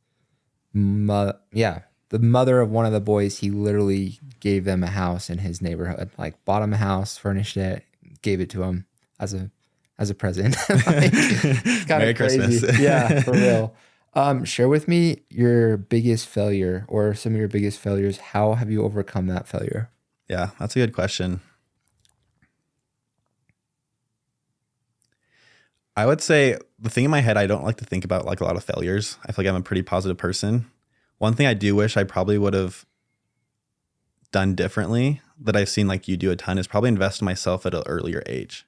the mother of one of the boys, he literally gave them a house in his neighborhood. Like bought him a house, furnished it, gave it to him as a present. Like, it's kind Merry of crazy. Christmas. Yeah, for real. Share with me your biggest failure or some of your biggest failures. How have you overcome that failure? Yeah, that's a good question. I would say the thing in my head, I don't like to think about like a lot of failures. I feel like I'm a pretty positive person. One thing I do wish I probably would have done differently that I've seen like you do a ton is probably invest in myself at an earlier age.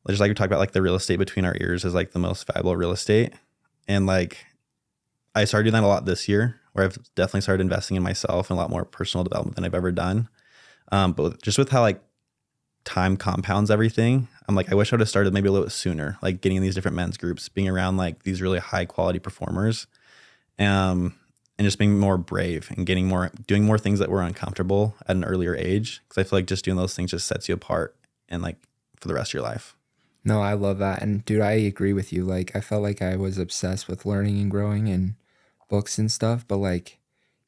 Just like we talked about, like the real estate between our ears is like the most valuable real estate. And like I started doing that a lot this year where I've definitely started investing in myself and a lot more personal development than I've ever done. But just with how like time compounds everything, I'm like, I wish I would have started maybe a little bit sooner, like getting in these different men's groups, being around like these really high quality performers, and just being more brave and doing more things that were uncomfortable at an earlier age. Cause I feel like just doing those things just sets you apart and like for the rest of your life. No, I love that. And dude, I agree with you. Like I felt like I was obsessed with learning and growing and books and stuff, but like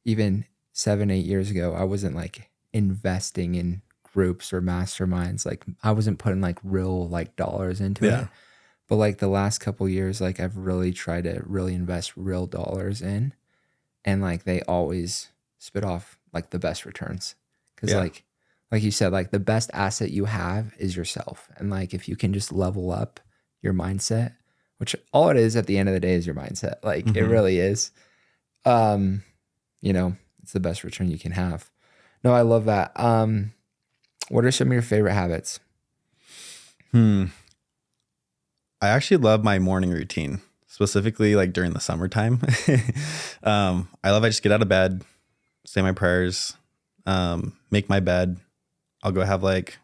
even 7, 8 years ago, I wasn't like investing in groups or masterminds. Like I wasn't putting like real like dollars into Yeah. it. But like the last couple years, like I've really tried to really invest real dollars in, and like they always spit off like the best returns. Cause Yeah. like you said, like the best asset you have is yourself. And like if you can just level up your mindset, which all it is at the end of the day is your mindset. Like it really is. You know, it's the best return you can have. No, I love that. What are some of your favorite habits? I actually love my morning routine, specifically like during the summertime. I just get out of bed, say my prayers, make my bed. I'll go have like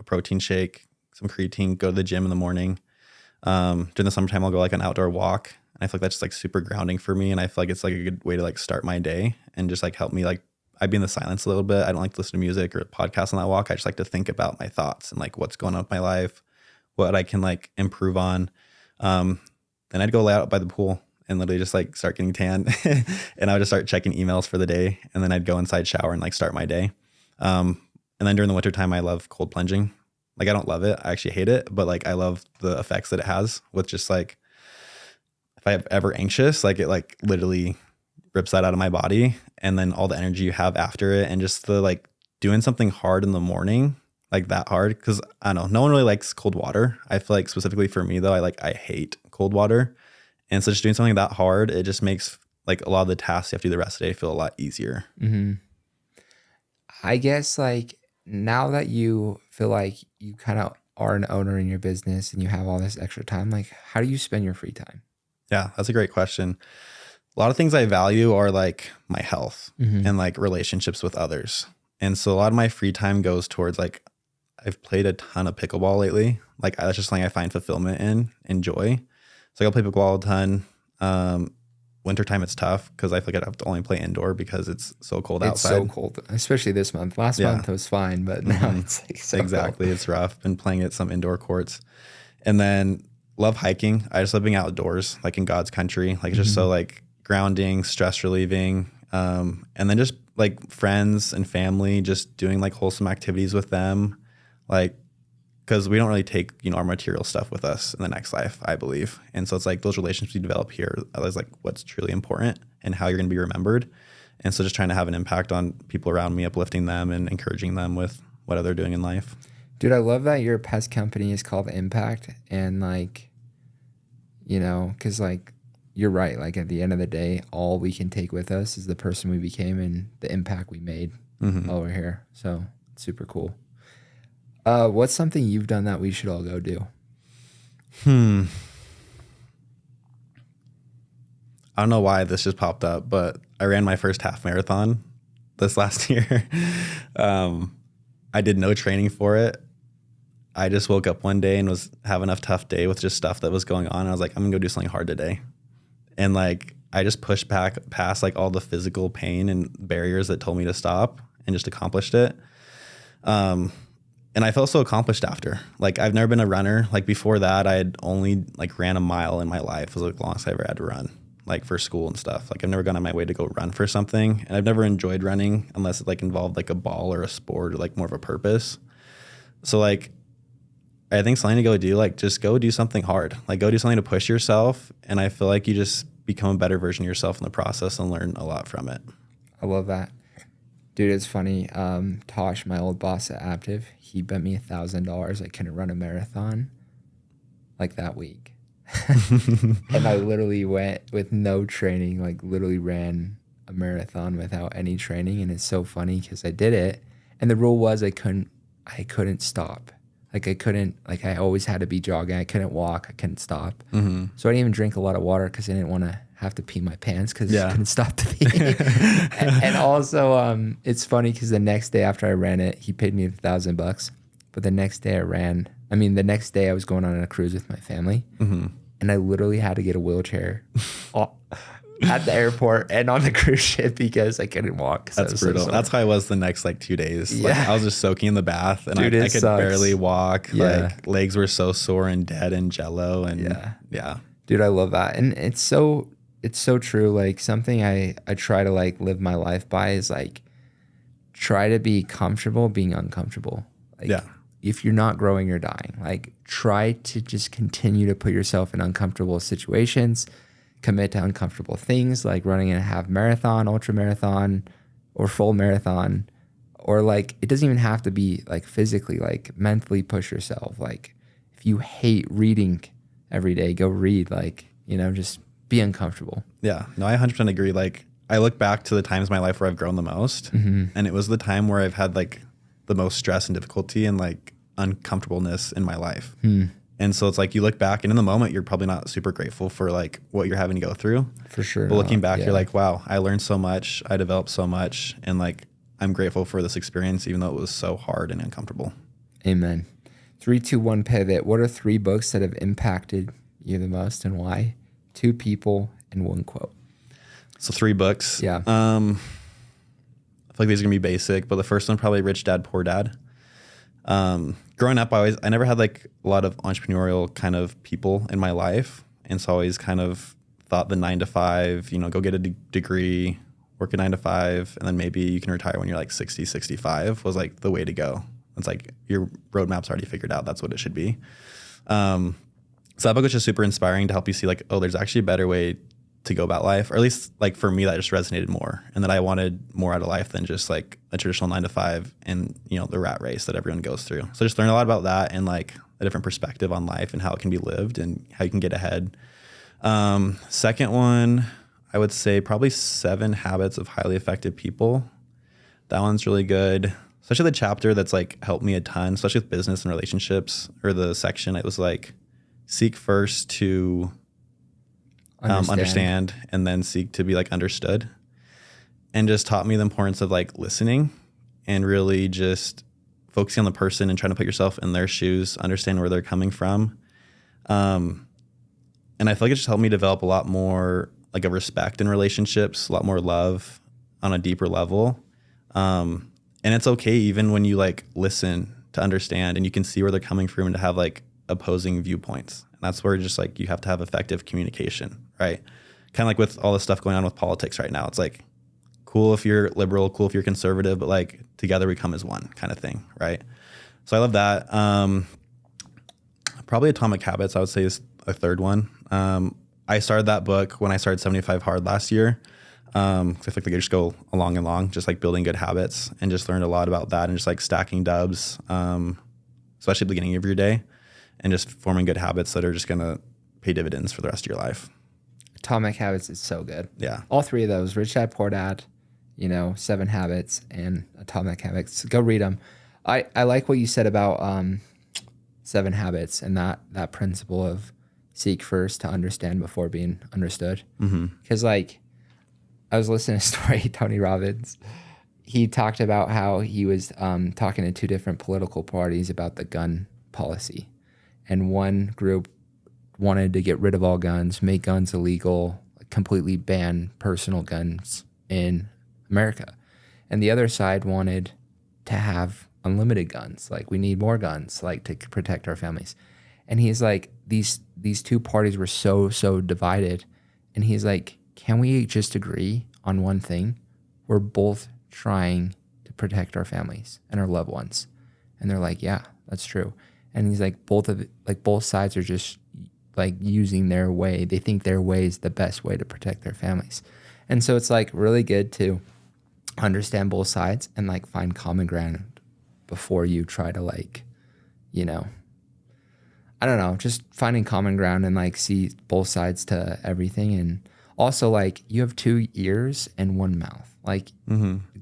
a protein shake, some creatine, go to the gym in the morning. During the summertime, I'll go like an outdoor walk. And I feel like that's just like super grounding for me. And I feel like it's like a good way to like start my day and just like help me like, I'd be in the silence a little bit. I don't like to listen to music or podcasts on that walk. I just like to think about my thoughts and like what's going on with my life, what I can like improve on. Then I'd go lay out by the pool and literally just like start getting tan and I would just start checking emails for the day. And then I'd go inside, shower, and like start my day. And then during the wintertime, I love cold plunging. Like I don't love it. I actually hate it, but like I love the effects that it has with just like, if I'm ever anxious, like it like literally rips that out of my body. And then all the energy you have after it and just the like doing something hard in the morning, like that hard. Cause I don't know, no one really likes cold water. I feel like specifically for me though, I hate cold water. And so just doing something that hard, it just makes like a lot of the tasks you have to do the rest of the day feel a lot easier. Mm-hmm. I guess like now that you feel like you kind of are an owner in your business and you have all this extra time, like how do you spend your free time? Yeah, that's a great question. A lot of things I value are like my health and like relationships with others. And so a lot of my free time goes towards like, I've played a ton of pickleball lately. Like that's just something I find fulfillment in and joy. So I'll play pickleball a ton. Wintertime it's tough because I feel like I'd have to only play indoor because it's so cold outside. It's so cold, especially this month. Last month it was fine, but now it's like so exactly. cold. It's rough. Been playing at some indoor courts. And then love hiking. I just love being outdoors, like in God's country. Like it's just so like grounding, stress relieving. And then just like friends and family, just doing like wholesome activities with them. Like, because we don't really take, our material stuff with us in the next life, I believe. And so it's like those relationships you develop here is like what's truly important and how you're going to be remembered. And so just trying to have an impact on people around me, uplifting them and encouraging them with whatever they're doing in life. Dude, I love that your pest company is called Impact. And like, because like you're right. Like at the end of the day, all we can take with us is the person we became and the impact we made while we're here. So it's super cool. What's something you've done that we should all go do? don't know why this just popped up, but I ran my first half marathon this last year. I did no training for it. I just woke up one day and was having a tough day with just stuff that was going on. I was like, I'm gonna go do something hard today. And like, I just pushed back past like all the physical pain and barriers that told me to stop and just accomplished it. And I felt so accomplished after. Like, I've never been a runner. Like, before that, I had only like ran a mile in my life. It was like the longest I ever had to run, like for school and stuff. Like, I've never gone on my way to go run for something. And I've never enjoyed running unless it like involved like a ball or a sport or like more of a purpose. So like, I think something to go do, like just go do something hard, like go do something to push yourself. And I feel like you just become a better version of yourself in the process and learn a lot from it. I love that. Dude, it's funny. Tosh, my old boss at Aptiv, he bet me $1,000 I couldn't run a marathon like that week. And I literally went with no training, like literally ran a marathon without any training. And it's so funny because I did it. And the rule was I couldn't stop. Like I always had to be jogging. I couldn't walk. I couldn't stop. Mm-hmm. So I didn't even drink a lot of water because I didn't want to have to pee my pants because I couldn't stop to pee. and also, it's funny because the next day after I ran it, he paid me $1,000. But the next day the next day I was going on a cruise with my family. Mm-hmm. And I literally had to get a wheelchair at the airport and on the cruise ship because I couldn't walk. That's brutal. That's how I was the next like 2 days. Yeah. Like, I was just soaking in the bath and Dude, I could sucks. barely walk. Yeah. Like, legs were so sore and dead and jello. And yeah. Dude, I love that. And it's so true. Like, something I try to like live my life by is like try to be comfortable being uncomfortable. Like, if you're not growing, you're dying. Like, try to just continue to put yourself in uncomfortable situations, commit to uncomfortable things like running a half marathon, ultra marathon, or full marathon. Or like, it doesn't even have to be like physically, like mentally push yourself. Like, if you hate reading every day, go read. Like, just be uncomfortable. Yeah, no, I 100% agree. Like, I look back to the times in my life where I've grown the most, and it was the time where I've had like the most stress and difficulty and like uncomfortableness in my life. And so it's like, you look back and in the moment, you're probably not super grateful for like what you're having to go through. For sure. But looking back, you're like, wow, I learned so much. I developed so much. And like, I'm grateful for this experience, even though it was so hard and uncomfortable. Amen. 3, 2, 1 pivot. What are 3 books that have impacted you the most and why? 2 people and 1 quote. So 3 books. Yeah. I feel like these are gonna be basic, but the first one, probably Rich Dad, Poor Dad. Growing up, I never had like a lot of entrepreneurial kind of people in my life. And so I always kind of thought the 9 to 5, go get a degree, work a 9 to 5, and then maybe you can retire when you're like 60, 65 was like the way to go. It's like your roadmap's already figured out. That's what it should be. So that book was just super inspiring to help you see like, oh, there's actually a better way to go about life, or at least like for me, that just resonated more, and that I wanted more out of life than just like a traditional 9 to 5 and the rat race that everyone goes through. So just learn a lot about that and like a different perspective on life and how it can be lived and how you can get ahead. Second one, I would say probably 7 Habits of Highly Effective People. That one's really good, especially the chapter that's like helped me a ton, especially with business and relationships, or the section. It was like, seek first to understand and then seek to be like understood, and just taught me the importance of like listening and really just focusing on the person and trying to put yourself in their shoes, understand where they're coming from. And I feel like it just helped me develop a lot more like a respect in relationships, a lot more love on a deeper level. And it's okay even when you like listen to understand and you can see where they're coming from and to have like opposing viewpoints. And that's where just like you have to have effective communication, right? Kind of like with all the stuff going on with politics right now. It's like cool if you're liberal, cool if you're conservative, but like together we come as one kind of thing, right? So I love that. Probably Atomic Habits, I would say, is a third one. I started that book when I started 75 Hard last year. I feel like they just go along, just like building good habits, and just learned a lot about that and just like stacking dubs, especially at the beginning of your day, and just forming good habits that are just going to pay dividends for the rest of your life. Atomic Habits is so good. Yeah. All 3 of those, Rich Dad, Poor Dad, 7 Habits, and Atomic Habits. Go read them. I like what you said about 7 Habits and that principle of seek first to understand before being understood. Because like I was listening to a story, Tony Robbins, he talked about how he was talking to two different political parties about the gun policy. And one group wanted to get rid of all guns, make guns illegal, completely ban personal guns in America. And the other side wanted to have unlimited guns. Like, we need more guns, like, to protect our families. And he's like, these two parties were so divided. And he's like, can we just agree on one thing? We're both trying to protect our families and our loved ones. And they're like, yeah, that's true. And he's like, both sides are just like using their way. They think their way is the best way to protect their families. And so it's like really good to understand both sides and like find common ground before you try to like, you know, I don't know, just finding common ground and like see both sides to everything. And also like you have 2 ears and 1 mouth. Like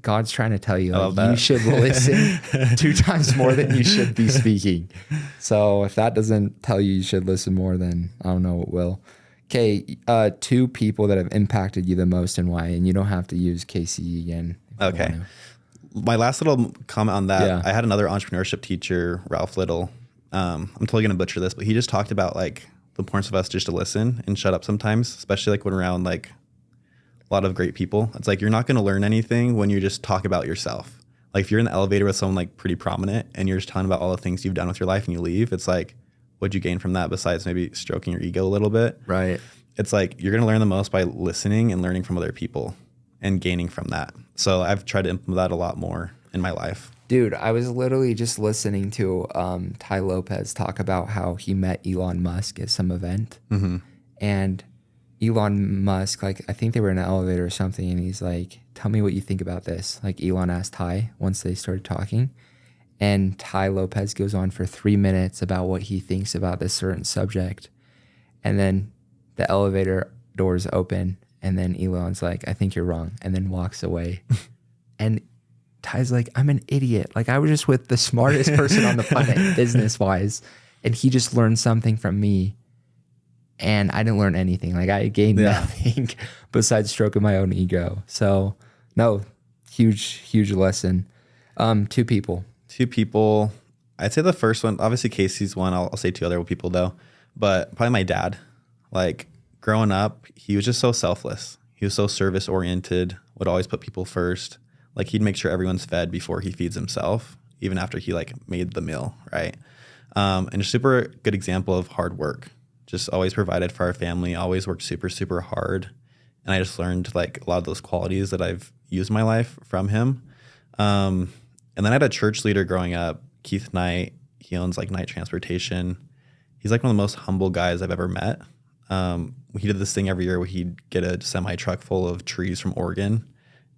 God's trying to tell you, like, you should listen 2 times more than you should be speaking. So if that doesn't tell you should listen more, then I don't know what will. Okay, 2 people that have impacted you the most and why, and you don't have to use KC again. Okay. My last little comment on that, Yeah. I had another entrepreneurship teacher, Ralph Little. I'm totally going to butcher this, but he just talked about like the importance of us just to listen and shut up sometimes, especially like when we're around like a lot of great people. It's like, you're not going to learn anything when you just talk about yourself. Like if you're in the elevator with someone like pretty prominent and you're just telling about all the things you've done with your life and you leave, it's like, what'd you gain from that besides maybe stroking your ego a little bit? Right. It's like, you're going to learn the most by listening and learning from other people and gaining from that. So I've tried to implement that a lot more in my life. Dude, I was literally just listening to Ty Lopez talk about how he met Elon Musk at some event. And Elon Musk, like, I think they were in an elevator or something, and he's like, tell me what you think about this. Like, Elon asked Ty once they started talking. And Ty Lopez goes on for 3 minutes about what he thinks about this certain subject. And then the elevator doors open, and then Elon's like, I think you're wrong, and then walks away. And Ty's like, I'm an idiot. Like, I was just with the smartest person on the planet, business-wise, and he just learned something from me, and I didn't learn anything. Like, I gained nothing besides stroking my own ego. So, no, huge lesson. 2 people. 2 people. I'd say the first one, obviously Casey's one. I'll say 2 other people though, but probably my dad. Like, growing up, he was just so selfless. He was so service oriented, would always put people first. Like, he'd make sure everyone's fed before he feeds himself, even after he like made the meal, right? And a super good example of hard work. Just always provided for our family, always worked super hard. And I just learned like a lot of those qualities that I've used in my life from him. And then I had a church leader growing up, Keith Knight. He owns like Knight Transportation. He's like one of the most humble guys I've ever met. He did this thing every year where he'd get a semi truck full of trees from Oregon,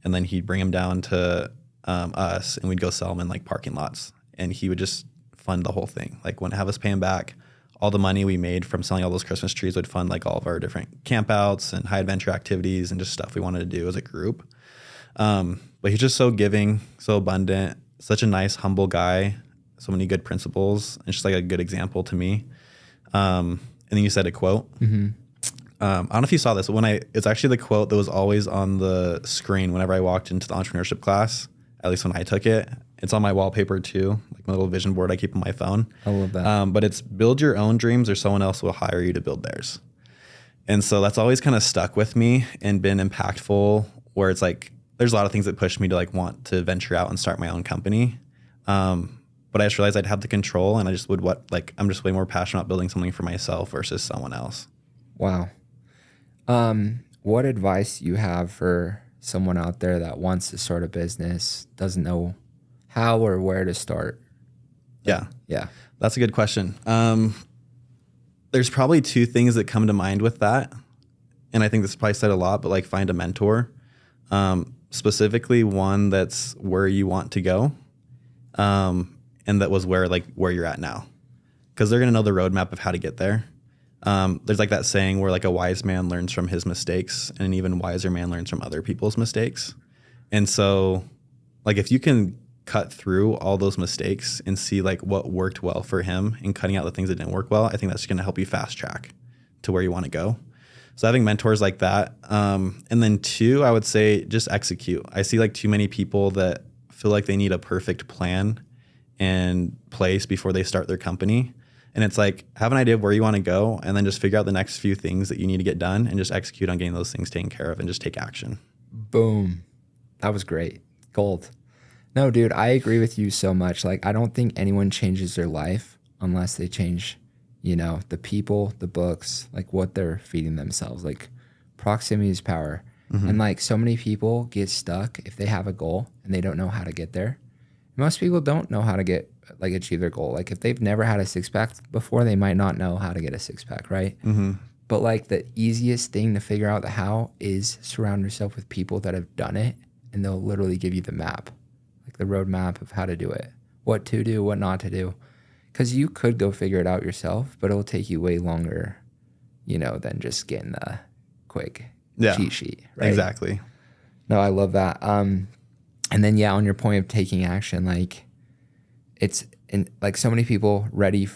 and then he'd bring them down to us, and we'd go sell them in like parking lots. And he would just fund the whole thing. Like, wouldn't have us pay him back. All the money we made from selling all those Christmas trees would fund like all of our different campouts and high adventure activities and just stuff we wanted to do as a group. But he's just so giving, so abundant, such a nice, humble guy, so many good principles, and just like a good example to me. And then you said a quote. I don't know if you saw this. It's actually the quote that was always on the screen whenever I walked into the entrepreneurship class, at least when I took it. It's on my wallpaper too, like my little vision board I keep on my phone. I love that. But it's build your own dreams or someone else will hire you to build theirs. And so that's always kind of stuck with me and been impactful, where it's like, there's a lot of things that push me to like want to venture out and start my own company. But I just realized I'd have the control, and I just I'm just way more passionate about building something for myself versus someone else. Wow. What advice you have for someone out there that wants to start a business, doesn't know how or where to start? Yeah. Yeah. That's a good question. There's probably 2 things that come to mind with that. And I think this probably said a lot, but like, find a mentor. Specifically one that's where you want to go. And that was where you're at now. Because they're going to know the roadmap of how to get there. There's like that saying where like a wise man learns from his mistakes, and an even wiser man learns from other people's mistakes. And so like, if you can cut through all those mistakes and see like what worked well for him and cutting out the things that didn't work well, I think that's going to help you fast track. to where you want to go. So having mentors like that. And then 2, I would say just execute. I see like too many people that feel like they need a perfect plan and place before they start their company. And it's like, have an idea of where you want to go and then just figure out the next few things that you need to get done and just execute on getting those things taken care of and just take action. Boom. That was great. Gold. No, dude, I agree with you so much. Like, I don't think anyone changes their life unless they change, you know, the people, the books, like what they're feeding themselves. Like, proximity is power. And like, so many people get stuck if they have a goal and they don't know how to get there. Most people don't know how to achieve their goal. Like, if they've never had a 6-pack before, they might not know how to get a 6-pack, right? But like, the easiest thing to figure out the how is surround yourself with people that have done it, and they'll literally give you the map, like the roadmap of how to do it, what to do, what not to do. Because you could go figure it out yourself, but it'll take you way longer, you know, than just getting the quick cheat sheet, right? Exactly. No, I love that. And then, yeah, on your point of taking action, like, it's in, like, so many people ready,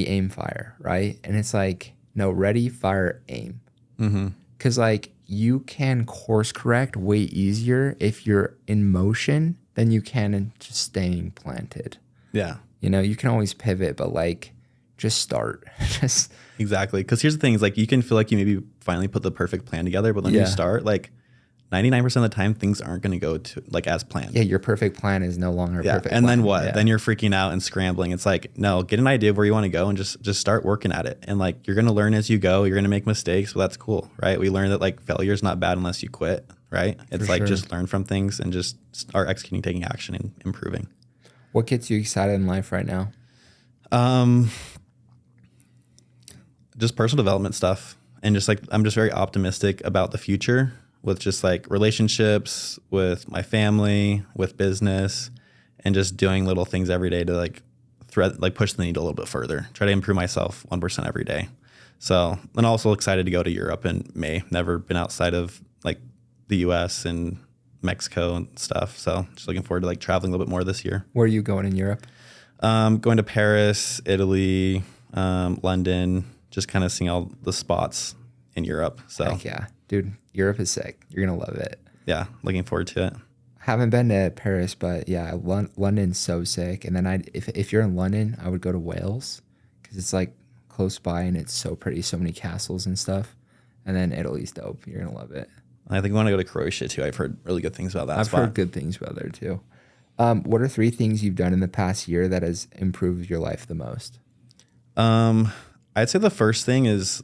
aim, fire, right? And it's like, no, ready, fire, aim. Because like, you can course correct way easier if you're in motion than you can in just staying planted. Yeah. You know, you can always pivot, but like, just start. Just Exactly. Because here's the thing, is like, you can feel like you maybe finally put the perfect plan together, but when you start, like 99% of the time, things aren't going to go to like as planned. Yeah, your perfect plan is no longer a perfect and plan. then what? Then you're freaking out and scrambling. It's like, no, get an idea of where you want to go and just start working at it. And like, you're going to learn as you go. You're going to make mistakes, but that's cool, right? We learned that like failure is not bad unless you quit, right? It's like, just learn from things and just start executing, taking action, and improving. What gets you excited in life right now? Just personal development stuff. And just like, I'm just very optimistic about the future with just like relationships, with my family, with business, and just doing little things every day to like push the needle a little bit further, try to improve myself 1% every day. So, and also excited to go to Europe in May. Never been outside of like the US and Mexico and stuff. So just looking forward to like traveling a little bit more this year. Where are you going in Europe? Going to Paris, Italy, London, just kind of seeing all the spots in Europe. So Heck yeah, dude, Europe is sick. You're going to love it. Yeah, looking forward to it. Haven't been to Paris, but yeah, London's so sick. And then if you're in London, I would go to Wales because it's like close by and it's so pretty, so many castles and stuff. And then Italy's dope. You're gonna love it. I think I want to go to Croatia too. I've heard really good things about that. I've heard good things about there too. What are 3 things you've done in the past year that has improved your life the most? I'd say the first thing is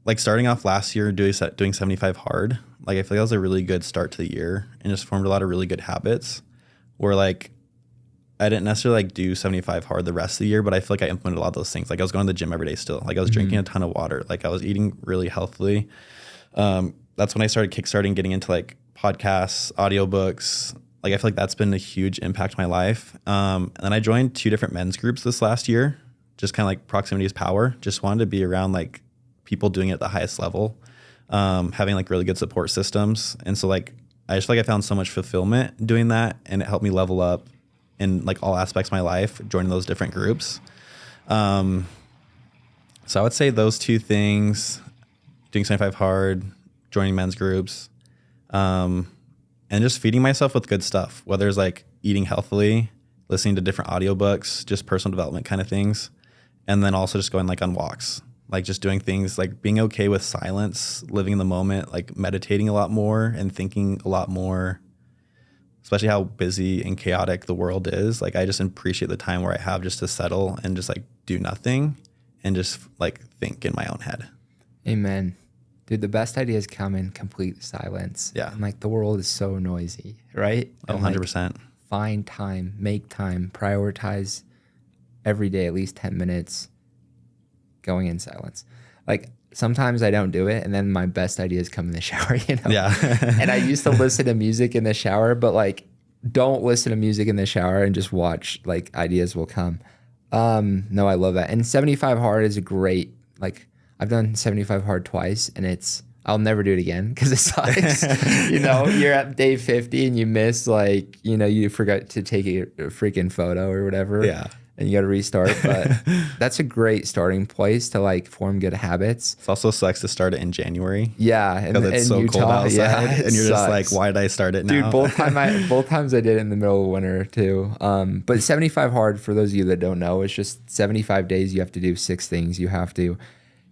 like starting off last year doing 75 hard. Like I feel like that was a really good start to the year and just formed a lot of really good habits where like I didn't necessarily like do 75 hard the rest of the year, but I feel like I implemented a lot of those things. Like I was going to the gym every day still. Like I was drinking a ton of water. Like I was eating really healthily. That's when I started kickstarting getting into like podcasts, audiobooks. Like I feel like that's been a huge impact on my life. And then I joined 2 different men's groups this last year. Just kind of like proximity is power. Just wanted to be around like people doing it at the highest level, having like really good support systems. And so like, I just feel like I found so much fulfillment doing that, and it helped me level up in like all aspects of my life, joining those different groups. So I would say those 2 things, doing 75 hard, joining men's groups, and just feeding myself with good stuff, whether it's like eating healthily, listening to different audiobooks, just personal development kind of things. And then also just going like on walks, like just doing things like being okay with silence, living in the moment, like meditating a lot more and thinking a lot more, especially how busy and chaotic the world is. Like I just appreciate the time where I have just to settle and just like do nothing and just like think in my own head. Amen. Dude, the best ideas come in complete silence. Yeah. And like the world is so noisy, right? Oh, 100%. Find time, make time, prioritize every day, at least 10 minutes going in silence. Like sometimes I don't do it, and then my best ideas come in the shower, you know? Yeah. And I used to listen to music in the shower, but like don't listen to music in the shower and just watch, like ideas will come. No, I love that. And 75 hard is a great, like I've done 75 hard twice, and I'll never do it again because it sucks. You know, you're at day 50 and you miss like, you know, you forgot to take a freaking photo or whatever. Yeah. and you got to restart. But that's a great starting place to like form good habits. It also sucks to start it in January. Yeah, because it's in so Utah, cold outside, yeah, and you're just like, sucks. why did I start it now? Dude, both times I did it in the middle of winter too. But 75 hard, for those of you that don't know, it's just 75 days. You have to do 6 things. You have to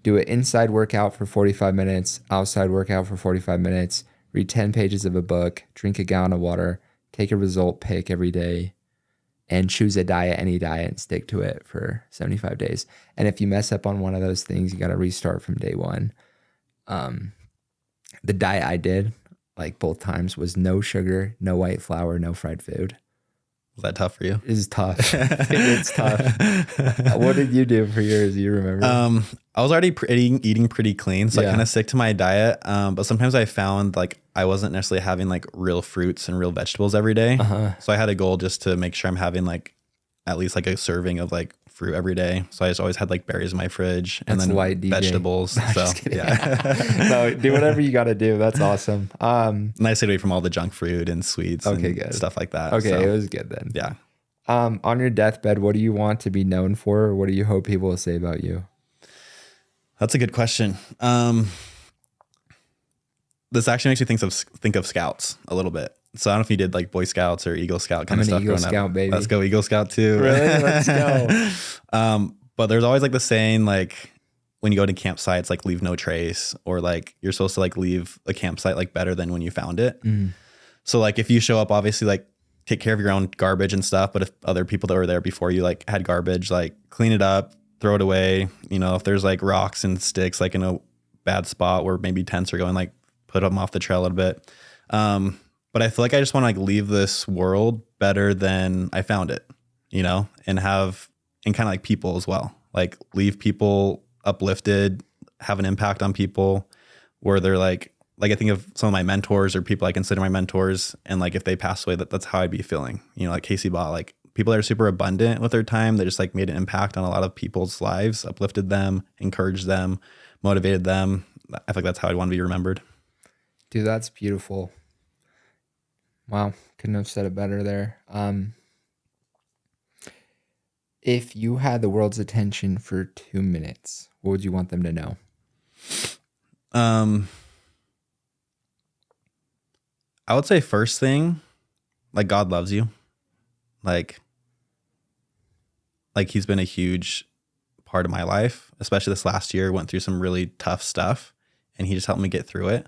do an inside workout for 45 minutes, outside workout for 45 minutes, read 10 pages of a book, drink a gallon of water, take a result pick every day, and choose a diet, any diet, and stick to it for 75 days. And if you mess up on one of those things, you got to restart from day one. The diet I did, like both times, was no sugar, no white flour, no fried food. Was that tough for you? It is tough. It's tough. What did you do for yours? Do you remember? I was already eating pretty clean, so I Yeah. kind of stick to my diet. But sometimes I found like I wasn't necessarily having like real fruits and real vegetables every day. So I had a goal just to make sure I'm having like at least like a serving of like fruit every day. So I just always had like berries in my fridge and That's then light, DJ. vegetables. No, So just kidding. yeah, No, do whatever you got to do. That's awesome. and I stayed away from all the junk food and sweets Okay, and good. stuff like that. Okay, So, it was good then. yeah. On your deathbed, what do you want to be known for, or what do you hope people will say about you? That's a good question. This actually makes me think of Scouts a little bit. So I don't know if you did like Boy Scouts or Eagle Scout kind I'm of an stuff Eagle growing Scout, up. baby. Let's go Eagle Scout too. Really? Let's go. But there's always like the saying like when you go to campsites, like leave no trace, or like you're supposed to like leave a campsite like better than when you found it. So like if you show up, obviously like take care of your own garbage and stuff. But if other people that were there before you like had garbage, like clean it up, throw it away. You know, if there's like rocks and sticks like in a bad spot where maybe tents are going, like put them off the trail a little bit. But I feel like I just want to like leave this world better than I found it, you know, and kind of like people as well, like leave people uplifted, have an impact on people where they're like I think of some of my mentors or people I consider my mentors, and like if they pass away, that's how I'd be feeling, you know, like Casey Ball, like people that are super abundant with their time. They just like made an impact on a lot of people's lives, uplifted them, encouraged them, motivated them. I feel like that's how I'd want to be remembered. Dude, that's beautiful. Wow, couldn't have said it better there. If you had the world's attention for 2 minutes, what would you want them to know? I would say first thing, like God loves you. Like he's been a huge part of my life, especially this last year. Went through some really tough stuff and he just helped me get through it.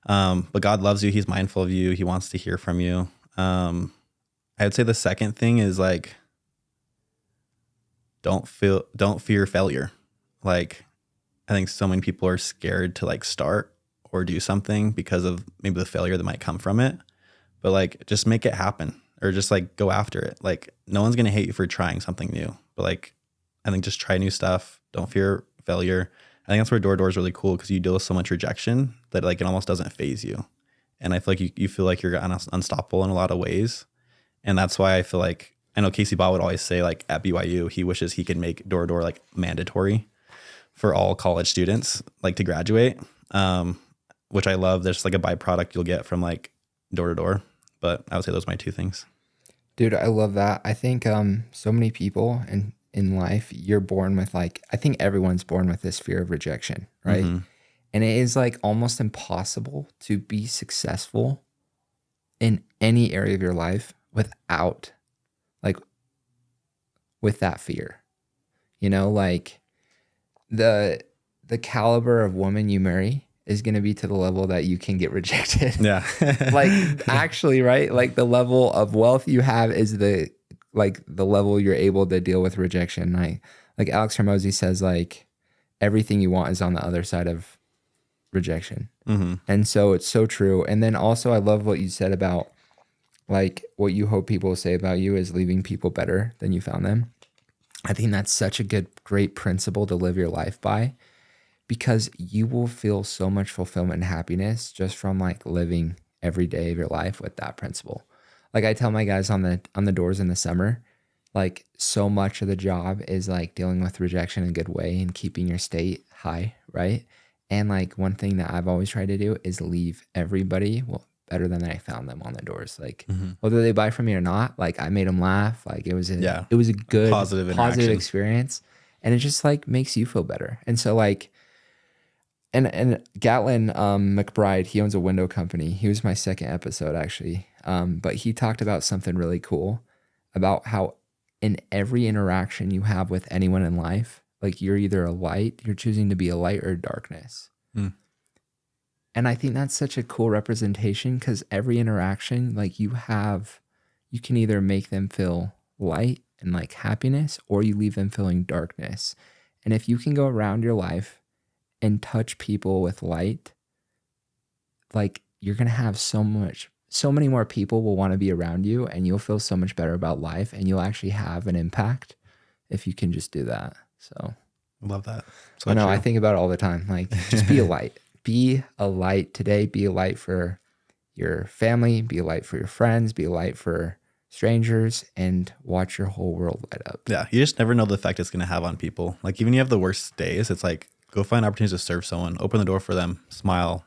But God loves you. He's mindful of you. He wants to hear from you. I would say the second thing is like, don't fear failure. Like, I think so many people are scared to like start or do something because of maybe the failure that might come from it, but like, just make it happen or just like go after it. Like no one's going to hate you for trying something new, but like, I think just try new stuff. Don't fear failure. I think that's where door is really cool because you deal with so much rejection that like it almost doesn't phase you. And I feel like you feel like you're unstoppable in a lot of ways. And that's why I feel like, I know Casey Ball would always say like at BYU, he wishes he could make door like mandatory for all college students, like to graduate, which I love. There's like a byproduct you'll get from like door to door. But I would say those are my 2 things. Dude, I love that. I think so many people in life, you're born with like, I think everyone's born with this fear of rejection, right? Mm-hmm. And it is like almost impossible to be successful in any area of your life without like with that fear. You know, like the caliber of woman you marry is going to be to the level that you can get rejected. Yeah. Like actually, right? Like the level of wealth you have is the level you're able to deal with rejection. Like Alex Hormozy says, like everything you want is on the other side of rejection. Mm-hmm. And so it's so true. And then also I love what you said about like what you hope people say about you is leaving people better than you found them. I think that's such a great principle to live your life by, because you will feel so much fulfillment and happiness just from like living every day of your life with that principle. Like I tell my guys on the doors in the summer, like so much of the job is like dealing with rejection in a good way and keeping your state high, right? And like one thing that I've always tried to do is leave everybody, well, better than I found them on the doors. Like whether they buy from me or not, like I made them laugh. Like it was a good positive experience, and it just like makes you feel better. And so like, and Gatlin McBride, he owns a window company. He was my second episode actually, but he talked about something really cool about how in every interaction you have with anyone in life, like you're either a light, you're choosing to be a light or darkness. And I think that's such a cool representation because every interaction, like you can either make them feel light and like happiness, or you leave them feeling darkness. And if you can go around your life and touch people with light, like you're going to have so many more people will want to be around you, and you'll feel so much better about life, and you'll actually have an impact if you can just do that. So love that. So I know, I think about it all the time. Like just be a light. Be a light today. Be a light for your family. Be a light for your friends. Be a light for strangers, and watch your whole world light up. Yeah, you just never know the effect it's going to have on people. Like even you have the worst days, it's like go find opportunities to serve someone, open the door for them, smile,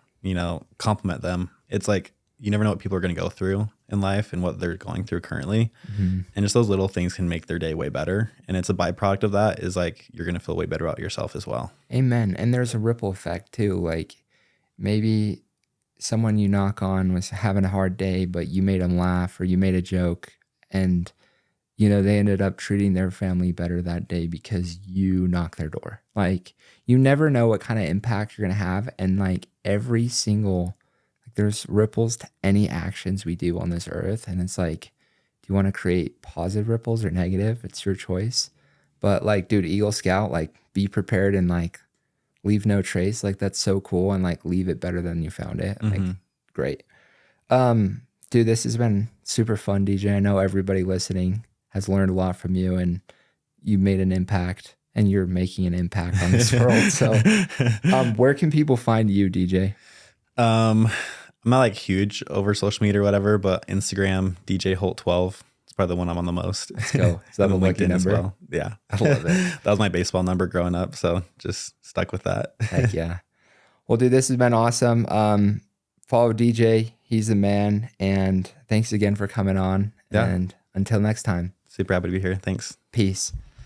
compliment them. It's like you never know what people are going to go through in life and what they're going through currently. And just those little things can make their day way better. And it's a byproduct of that is like you're going to feel way better about yourself as well. Amen. And there's a ripple effect too. Like maybe someone you knock on was having a hard day, but you made them laugh or you made a joke, and they ended up treating their family better that day because you knocked their door. Like you never know what kind of impact you're going to have. And like there's ripples to any actions we do on this earth. And it's like, do you want to create positive ripples or negative? It's your choice. But like, dude, Eagle Scout, like be prepared and like leave no trace. Like that's so cool. And like leave it better than you found it. Like great. Dude, this has been super fun, DJ. I know everybody listening has learned a lot from you, and you made an impact, and you're making an impact on this world. So where can people find you, DJ? I'm not like huge over social media or whatever, but Instagram, DJ Holt 12. It's probably the one I'm on the most. Let's go. Is that the lucky number? As well. Yeah. I love it. That was my baseball number growing up. So just stuck with that. Heck yeah. Well, dude, this has been awesome. Follow DJ. He's the man. And thanks again for coming on. Yeah. And until next time. Super happy to be here. Thanks. Peace.